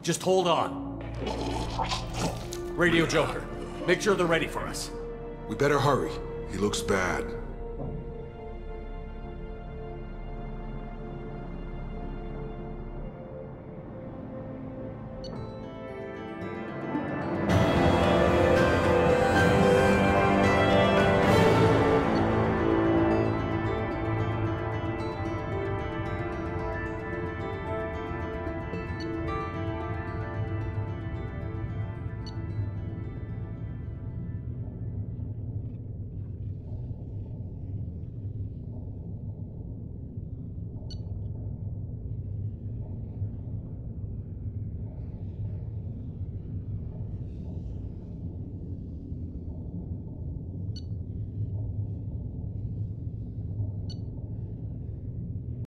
Just hold on. Radio Joker, make sure they're ready for us. We better hurry. He looks bad.